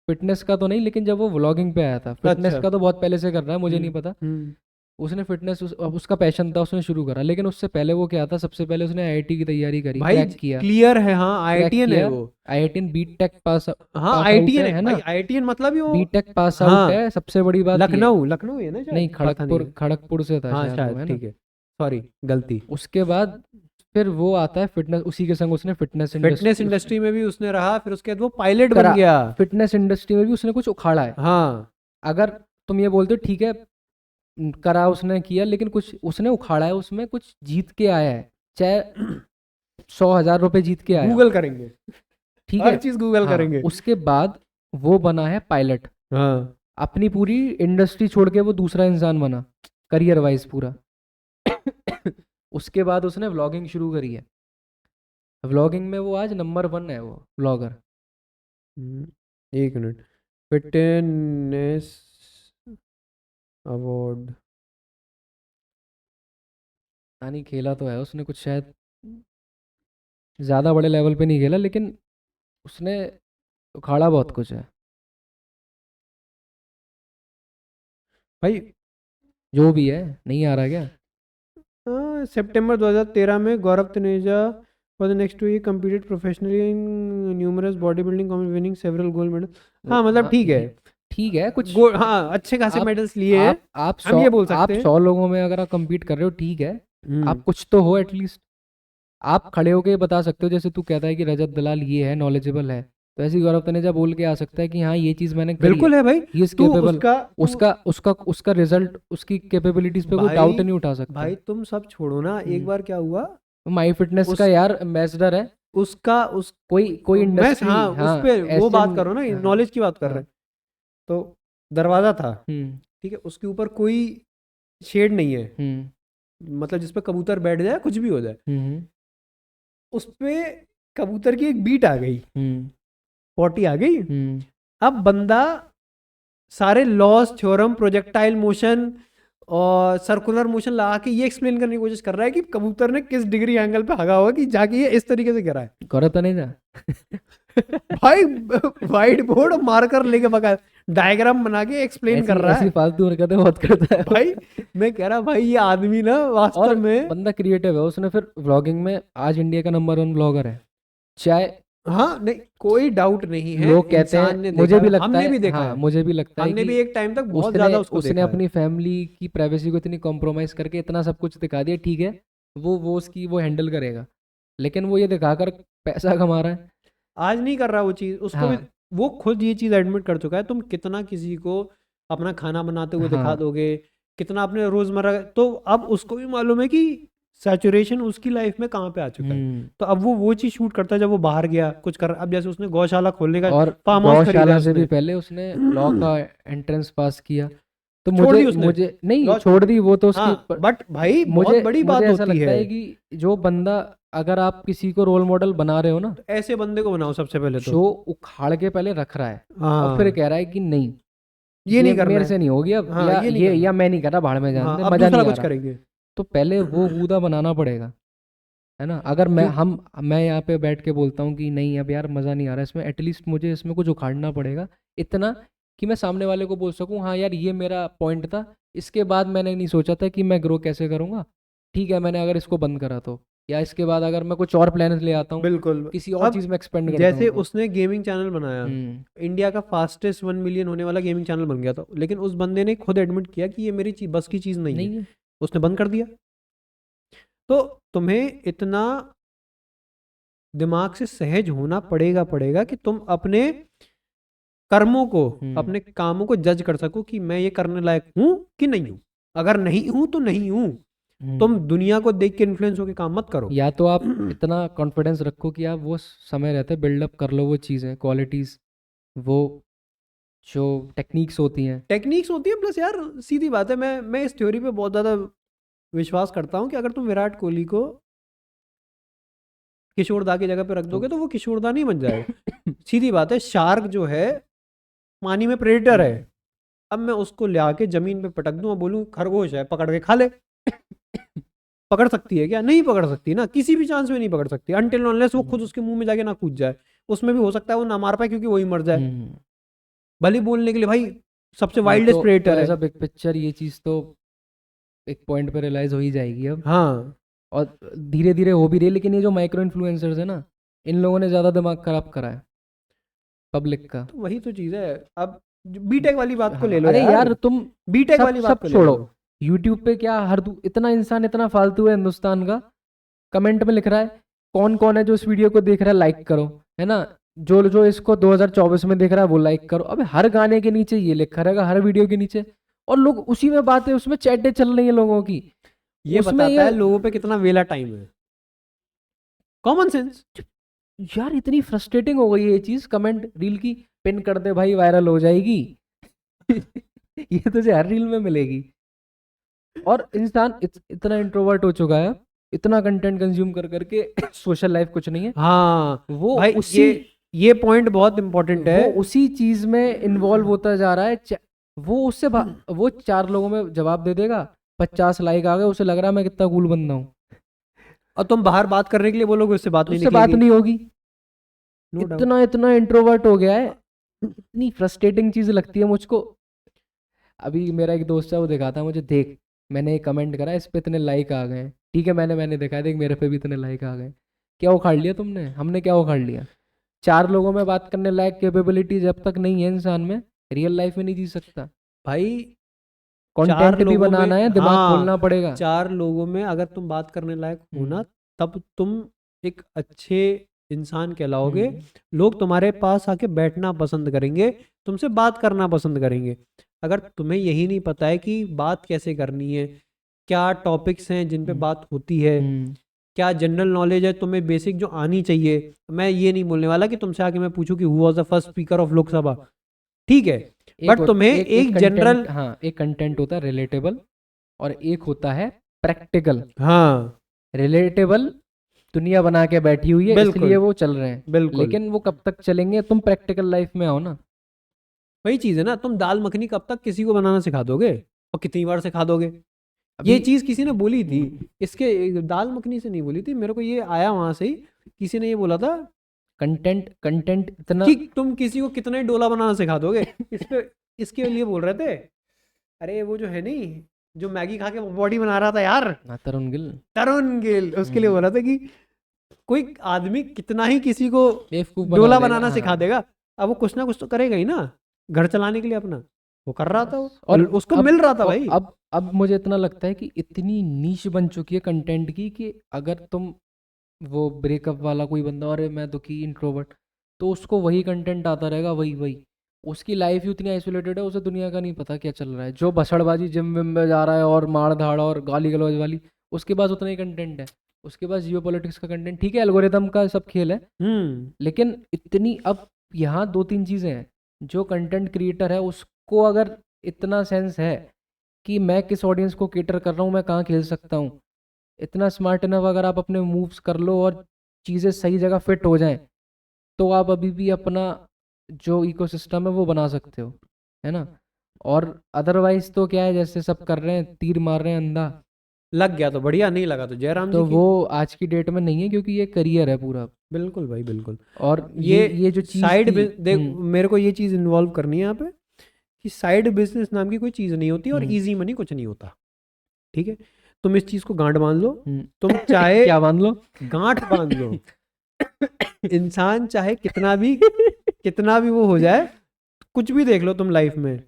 फिटनेस का तो नहीं लेकिन जब वो व्लॉगिंग पे आया था। फिटनेस अच्छा, का तो बहुत पहले से कर रहा है, मुझे नहीं हम्म, पता। हम्म, उसने फिटनेस उसका पैशन था, उसने शुरू करा, लेकिन उससे पहले वो क्या था, सबसे पहले उसने आईआईटी की तैयारी करी, भाई क्रैक किया। क्लियर है, हाँ क्रैक आईआईटीएन है किया, वो। आईआईटीएन बीटेक पास हाँ पास आउट आईआईटीएन है भाई, ना। आईआईटीएन मतलब ही वो। बीटेक पास आउट हाँ है, सबसे बड़ी बात ये। लखनऊ, लखनऊ है ना नहीं, शायद, पता नहीं खड़गपुर, है। खड़गपुर से था हाँ शायद वो, शायद, है ना। ठीक है, सॉरी गलती। उसके बाद फिर वो आता है फिटनेस, उसी के संग उसने फिटनेस फिटनेस इंडस्ट्री इंडस्ट्री में भी उसने रहा, फिर उसके बाद वो पायलट बन करा। गया। फिटनेस इंडस्ट्री में भी उसने कुछ उखाड़ा है। हाँ अगर तुम ये बोलते हो ठीक है, करा उसने किया, लेकिन कुछ उसने उखाड़ा है, उसमें कुछ जीत के आया है, चाहे 100,000 रुपए जीत के आया हो, गूगल करेंगे, ठीक हर है। चीज गूगल हाँ, करेंगे। उसके बाद वो बना है पायलट, हाँ अपनी पूरी इंडस्ट्री छोड़ के वो दूसरा इंसान बना, करियर वाइज पूरा। उसके बाद उसने व्लॉगिंग शुरू करी है, व्लॉगिंग में वो आज नंबर 1 है, वो व्लॉगर। एक मिनट, फिटनेस अवार्ड। नहीं खेला तो है उसने कुछ, शायद ज़्यादा बड़े लेवल पे नहीं खेला, लेकिन उसने उखाड़ा बहुत कुछ है। भाई जो भी है, नहीं आ रहा क्या। सितंबर 2013 में Gaurav Taneja for the next 2 years competed professionally in numerous bodybuilding competitions, winning several gold medals। हाँ मतलब हाँ, ठीक है, ठीक है कुछ। हाँ अच्छे खासे आप मेडल्स लिए हैं, आप हम 100 ये बोल आप सकते हैं। 100 लोगों में अगर आप compete कर रहे हो, ठीक है, हम्म, आप कुछ तो हो एटलीस्ट। आप खड़े होके बता सकते हो, जैसे तू कहता है कि रजत दलाल ये है, नॉलेजेबल है, तो ऐसे ही गौरव तनेजा बोल के आ सकता है कि हाँ ये चीज़ मैंने करी है, बिल्कुल है भाई। ही इज़ तू केपेबल। उसका तू उसका उसका उसका रिजल्ट, उसकी कैपेबिलिटीज पे कोई भाई डाउट नहीं उठा सकता। भाई तुम सब छोड़ो ना, एक बार क्या हुआ, माई फिटनेस का उस यार एम्बेसडर है, उसका उस कोई कोई मैं इंडस्ट्री, हाँ उस हाँ पे वो ऐसे बात करो ना, हाँ नॉलेज की बात कर रहे हाँ। हैं। तो दरवाजा था, हम्म ठीक है, उसके ऊपर कोई शेड नहीं है, हम्म मतलब जिस पे कबूतर बैठ जाए कुछ भी हो जाए, हम्म उस पे कबूतर की एक बीट आ गई, हम्म पॉटी आ गई। हम्म अब बंदा सारे लॉस, थ्योरम, प्रोजेक्टाइल मोशन और सर्कुलर मोशन लगा के ये एक्सप्लेन करने की कोशिश कर रहा है कि कबूतर ने किस डिग्री एंगल पे हगा होगा कि जाके ये इस तरीके से गिरा है। गौरव तनेजा। भाई व्हाइट बोर्ड मार्कर लेके बका डायग्राम बना के एक्सप्लेन कर रहा ऐसी है। फालतू हरकतें बहुत करता है वो। भाई मैं कह रहा भाई ये आदमी ना वास्तव और में, बंदा क्रिएटिव है, उसने फिर व्लॉगिंग में आज इंडिया का नंबर 1 ब्लॉगर है। चाहे हाँ नहीं कोई डाउट नहीं है, लोग कहते इंसान ने हैं, मुझे देखा भी है, लगता हमने है, भी देखा हाँ है, मुझे भी लगता है हमने कि भी एक टाइम तक बहुत उसने ज्यादा उसको उसने देखा है। अपनी फैमिली की प्राइवेसी को इतनी कॉम्प्रोमाइज़ करके इतना सब कुछ दिखा दिया, ठीक है, वो उसकी वो हैंडल करेगा, लेकिन वो ये दिखाकर पैसा कमा रहा है। आज नहीं कर रहा वो चीज, उसको भी हाँ वो खुद ये चीज एडमिट कर चुका है। तुम कितना किसी को अपना खाना बनाते हुए दिखा हाँ दोगे, कितना अपने रोजमर्रा, तो अब उसको भी मालूम है कि सैचुरेशन उसकी लाइफ में कहाँ पे आ चुका है। तो अब वो चीज शूट करता है जब वो बाहर गया कुछ कर, अब जैसे उसने गौशाला खोलने का और फार्म हाउस खरीदा गौशाला से भी उसने, पहले उसने लॉ का एंट्रेंस पास किया, तो छोड़ दी मुझे उसने मुझे नहीं लॉ। छोड़ दी वो तो उसकी हाँ बट भाई बहुत मुझे बड़ी मुझे बात ऐसा होती लगता है, है कि जो बंदा, अगर आप किसी को रोल मॉडल बना रहे हो ना, ऐसे बंदे को बनाओ सबसे पहले तो। शो उखाड़ के पहले रख रहा है और फिर हाँ कह रहा है कि नहीं ये नहीं करना मेरे है, से नहीं होगी अब, हाँ ये नहीं या करना, मैं नहीं कर रहा, भाड़ में जान हाँ दे, अब मजा दूसरा नहीं आ कुछ रहा। करेंगे। तो पहले वो कूदा बनाना पड़ेगा, है ना। अगर क्यों मैं यहाँ पे बैठ के बोलता हूँ कि नहीं अब यार मज़ा नहीं आ रहा इसमें, एटलीस्ट मुझे इसमें कुछ उखाड़ना पड़ेगा, इतना कि मैं सामने वाले को बोल सकूँ हाँ यार ये मेरा पॉइंट था, इसके बाद मैंने नहीं सोचा था कि मैं ग्रो कैसे करूँगा, ठीक है, मैंने अगर इसको बंद करा तो या इसके बाद अगर मैं कुछ और प्लान ले आता हूँ, बिल्कुल। किसी और अब चीज़ में एक्सपेंड करता जैसे हूँ तो उसने गेमिंग चैनल बनाया, इंडिया का फास्टेस्ट 1 मिलियन होने वाला गेमिंग चैनल बन गया था, लेकिन उस बंदे ने खुद एडमिट किया कि ये मेरी बस की चीज़ नहीं है, नहीं है। उसने बंद कर दिया। तो तुम्हें इतना दिमाग से सहज होना पड़ेगा कि तुम अपने कर्मों को, अपने कामों को जज कर सको कि मैं ये करने लायक हूं कि नहीं हूं। अगर नहीं हूं तो नहीं हूं। तुम दुनिया को देख के इन्फ्लुएंस होकर काम मत करो। या तो आप इतना कॉन्फिडेंस रखो कि आप वो समय रहते बिल्डअप कर लो वो चीज़ें, क्वालिटीज़, वो जो टेक्निक्स होती हैं। टेक्निक्स होती है, प्लस यार सीधी बात है, मैं इस थ्योरी पे बहुत ज़्यादा विश्वास करता हूँ कि अगर तुम विराट कोहली को किशोर दा की जगह पे रख दोगे तो वो किशोर दा नहीं बन जाएगा। सीधी बात है, शार्क जो है पानी में प्रेडेटर है। अब मैं उसको ले आके जमीन पे पटक दूं और बोलूं खरगोश है पकड़ के खा ले, पकड़ सकती है क्या? नहीं पकड़ सकती ना, किसी भी चांस में नहीं पकड़ सकती, अनटिल अनलेस वो खुद उसके मुंह में जाके ना कूद जाए। उसमें भी हो सकता है वो ना मार पाए क्योंकि वही मर जाए, भले बोलने के लिए भाई सबसे नहीं वाइल्डेस्ट तो प्रेडेटर एज अ है। बिग पिक्चर ये चीज़ तो एक पॉइंट पे रियलाइज हो ही जाएगी अब। हाँ, और धीरे धीरे हो भी रही है, लेकिन ये जो माइक्रो इन्फ्लुएंसर्स है ना, इन लोगों ने ज़्यादा दिमाग खराब करा है पब्लिक का। तो वही तो चीज़ है। अब बीटेक वाली बात को ले हाँ, लो अरे यार, यार तुम बीटेक सब वाली बात सब को ले छोड़ो, लो। यूट्यूब पे क्या इतना इंसान इतना फालतू है हिंदुस्तान का, कमेंट में लिख रहा है कौन कौन है जो इस वीडियो को देख रहा है लाइक करो, है ना, जो जो इसको 2024 में देख रहा है वो लाइक करो। अबे हर गाने के नीचे ये लिखा रहेगा, हर वीडियो के नीचे, और लोग उसी में बातें, उसमें चैटें चल रही है लोगों की, ये उसमें बताता ये है लोगों पे कितना वेला टाइम है, कॉमन सेंस। यार इतनी फ्रस्ट्रेटिंग हो गई है ये चीज, कमेंट रील की पिन कर दे भाई वायरल हो जाएगी। ये तुझे हर रील में मिलेगी। और इंसान इतना इंट्रोवर्ट हो चुका है, इतना कंटेंट कंज्यूम कर करके सोशल लाइफ कुछ नहीं है, हाँ वो भाई, उसी ये पॉइंट बहुत इंपॉर्टेंट है। वो उसी चीज में इन्वॉल्व होता जा रहा है। वो वो 4 लोगों में जवाब दे देगा, 50 लाइक आ गए, उसे लग रहा है मैं कितना कूल बंदा हूँ, और तुम बाहर बात करने के लिए बोलोगे उससे बात तो नहीं उससे बात निकलेगी। नहीं होगी। No doubt. इतना इतना इंट्रोवर्ट हो गया है, इतनी फ्रस्ट्रेटिंग चीज लगती है मुझको। अभी मेरा एक दोस्त है, वो दिखाता मुझे, देख मैंने एक कमेंट करा इस पे इतने लाइक आ गए, ठीक है, मैंने देखा, देख मेरे पे भी इतने लाइक आ गए। क्या उखाड़ लिया तुमने? हमने क्या उखाड़ लिया? 4 लोगों में बात करने लायक कैपेबिलिटी जब तक नहीं है इंसान में, रियल लाइफ में नहीं जी सकता। भाई चार कंटेंट भी लोगों बनाना है, में, दिमाग हाँ, खोलना पड़ेगा। 4 लोगों में अगर तुम बात करने लायक हो ना, तब तुम एक अच्छे इंसान कहलाओगे। लोग तुम्हारे पास आके बैठना पसंद करेंगे, तुमसे बात करना पसंद करेंगे। अगर तुम्हें यही नहीं पता है कि बात कैसे करनी है, क्या टॉपिक्स हैं जिन पे बात होती है, क्या जनरल नॉलेज है तुम्हें बेसिक जो आनी चाहिए। मैं ये नहीं बोलने वाला कि तुमसे आके मैं पूछूं कि who was the first speaker of Lok Sabha, ठीक है, बट तुम्हें एक जनरल, कंटेंट, हाँ एक कंटेंट होता है रिलेटेबल, और एक होता है प्रैक्टिकल। हाँ रिलेटेबल दुनिया बना के बैठी हुई है, इसलिए बिल्कुल वो चल रहे हैं, बिल्कुल, लेकिन वो कब तक चलेंगे? तुम प्रैक्टिकल लाइफ में आओ ना। वही चीज है ना, तुम दाल मखनी कब तक किसी को बनाना सिखा दोगे और कितनी बार सिखा दोगे? ये अभी चीज किसी ने बोली थी, इसके दाल मखनी से नहीं बोली थी, मेरे को ये आया वहां से ही, किसी ने ये बोला था कंटेंट कंटेंट इतना कि तुम किसी को कितना ही डोला बनाना सिखा दोगे। इस पे इसके लिए बोल रहे थे, अरे वो जो है नहीं, जो मैगी खा के बॉडी बना रहा था यार, ना, तरुण गिल, तरुण गिल, उसके लिए बोल रहा था कि कोई आदमी कितना ही किसी को बेवकूफ डोला देगा, बनाना हाँ। सिखा देगा, अब वो कुछ ना कुछ तो करेगा ही ना घर चलाने के लिए अपना। वो कर रहा था वो, और और उसको अब मिल रहा था और भाई। अब मुझे इतना लगता है कि इतनी नीश बन चुकी है कंटेंट की, कि अगर तुम वो ब्रेकअप वाला कोई बंदा, और मैं दुखी इंट्रोवर्ट, तो उसको वही कंटेंट आता रहेगा, वही वही। उसकी लाइफ ही उतनी आइसोलेटेड है, उसे दुनिया का नहीं पता क्या चल रहा है। जो भसड़बाजी जिम विम में जा रहा है और मार धाड़ और गाली गलौज वाली, उसके पास उतना ही कंटेंट है। उसके पास जियो पॉलिटिक्स का कंटेंट, ठीक है, एल्गोरिदम का सब खेल है, लेकिन इतनी अब यहाँ 2-3 चीज़ें हैं। जो कंटेंट क्रिएटर है उसको अगर इतना सेंस है कि मैं किस ऑडियंस को केटर कर रहा हूँ, मैं कहाँ खेल सकता हूँ, इतना स्मार्ट इनफ अगर आप अपने मूव्स कर लो और चीज़ें सही जगह फिट हो जाएं, तो आप अभी भी अपना जो इकोसिस्टम है वो बना सकते हो, है ना। और अदरवाइज तो क्या है, जैसे सब कर रहे हैं, तीर मार रहे हैं अंधा, लग गया तो बढ़िया, नहीं लगा तो जयराम जी तो की। वो आज की डेट में नहीं है, क्योंकि ये करियर है पूरा। बिल्कुल भाई बिल्कुल। और ये ये जो चीज़ साइड थी, देख, मेरे को ये चीज़ इन्वॉल्व करनी है यहाँ पे कि साइड बिजनेस नाम की कोई चीज़ नहीं होती और इजी मनी कुछ नहीं होता, ठीक है। तुम इस चीज को गांठ बांध लो, हम्म, तुम चाहे क्या मान लो गांठ बांध लो, इंसान चाहे कितना भी वो हो जाए, कुछ भी देख लो तुम लाइफ में,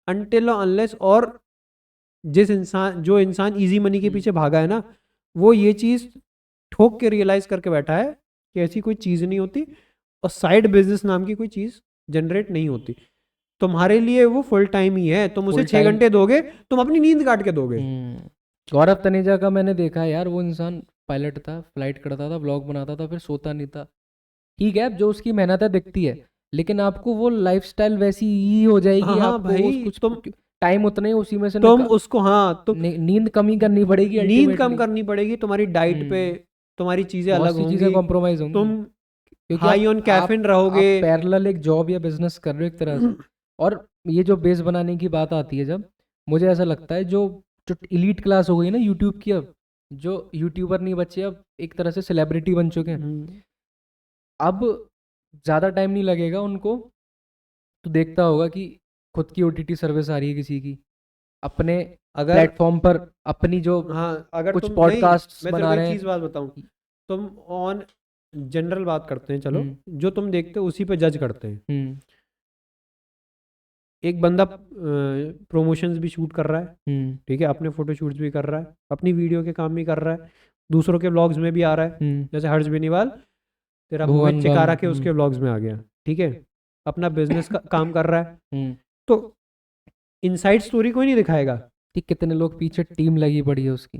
अनटिल अनलेस, और जो इंसान इजी मनी के पीछे भागा है ना, वो ये चीज ठोक के रियलाइज करके बैठा है कि ऐसी कोई चीज नहीं होती, और साइड बिजनेस नाम की कोई चीज जनरेट नहीं होती। तुम्हारे लिए वो फुल टाइम ही है, तुम उसे Full 6 time- घंटे दोगे, तुम अपनी नींद काट के दोगे। गौरव तनेजा का मैंने देखा है यार, वो इंसान पायलट था, फ्लाइट करता था, ब्लॉग बनाता था, फिर सोता नहीं था। ठीक है, जो उसकी मेहनत है दिखती है, लेकिन आपको वो लाइफस्टाइल वैसी ही हो जाएगी, हाँ आपको भाई, कुछ तुम टाइम उतना ही उसी में से उसको, हाँ, तुम नींद कमी करनी पड़ेगी नींद कम अल्टीमेटली। करनी पड़ेगी, तुम्हारी डाइट पे तुम्हारी चीजें बहुत अलग सी चीज़ें होंगी, कॉम्प्रोमाइज होंगी, तुम क्योंकि हाई ऑन कैफीन रहोगे। आप पैरेलल एक जॉब या बिजनेस कर रहे हो एक तरह से। और ये जो बेस बनाने की बात आती है, जब मुझे ऐसा लगता है जो जो इलीट क्लास हो गई ना यूट्यूब की, अब जो यूट्यूबर नहीं बचे, अब एक तरह से सेलिब्रिटी बन चुके हैं, हम्म, अब ज़्यादा टाइम नहीं लगेगा उनको, तो देखता होगा कि खुद की ओटीटी सर्विस आ रही है किसी की, अपने अगर प्लेटफॉर्म पर अपनी जो हाँ, अगर कुछ तुम नहीं, पॉडकास्ट मैं तेरे बना को एक रहे चीज हैं। बात बताऊं, तुम ऑन जनरल बात करते हैं, चलो, हम्म जो तुम देखते हो उसी पे जज करते हैं। हम्म एक बंदा प्रमोशंस भी शूट कर रहा है, हम्म ठीक है, अपने फोटो शूट्स भी कर रहा है, अपनी वीडियो के काम भी कर रहा है, दूसरों के व्लॉग्स में भी आ रहा है, हम्म जैसे हर्ष बेनीवाल तेरा मोहित भुवन बम। चिकारा के उसके व्लॉग्स में आ गया, ठीक है, अपना बिजनेस का काम कर रहा है, हम्म तो इनसाइड स्टोरी कोई नहीं दिखाएगा। कि कितने लोग पीछे टीम लगी पड़ी है उसकी।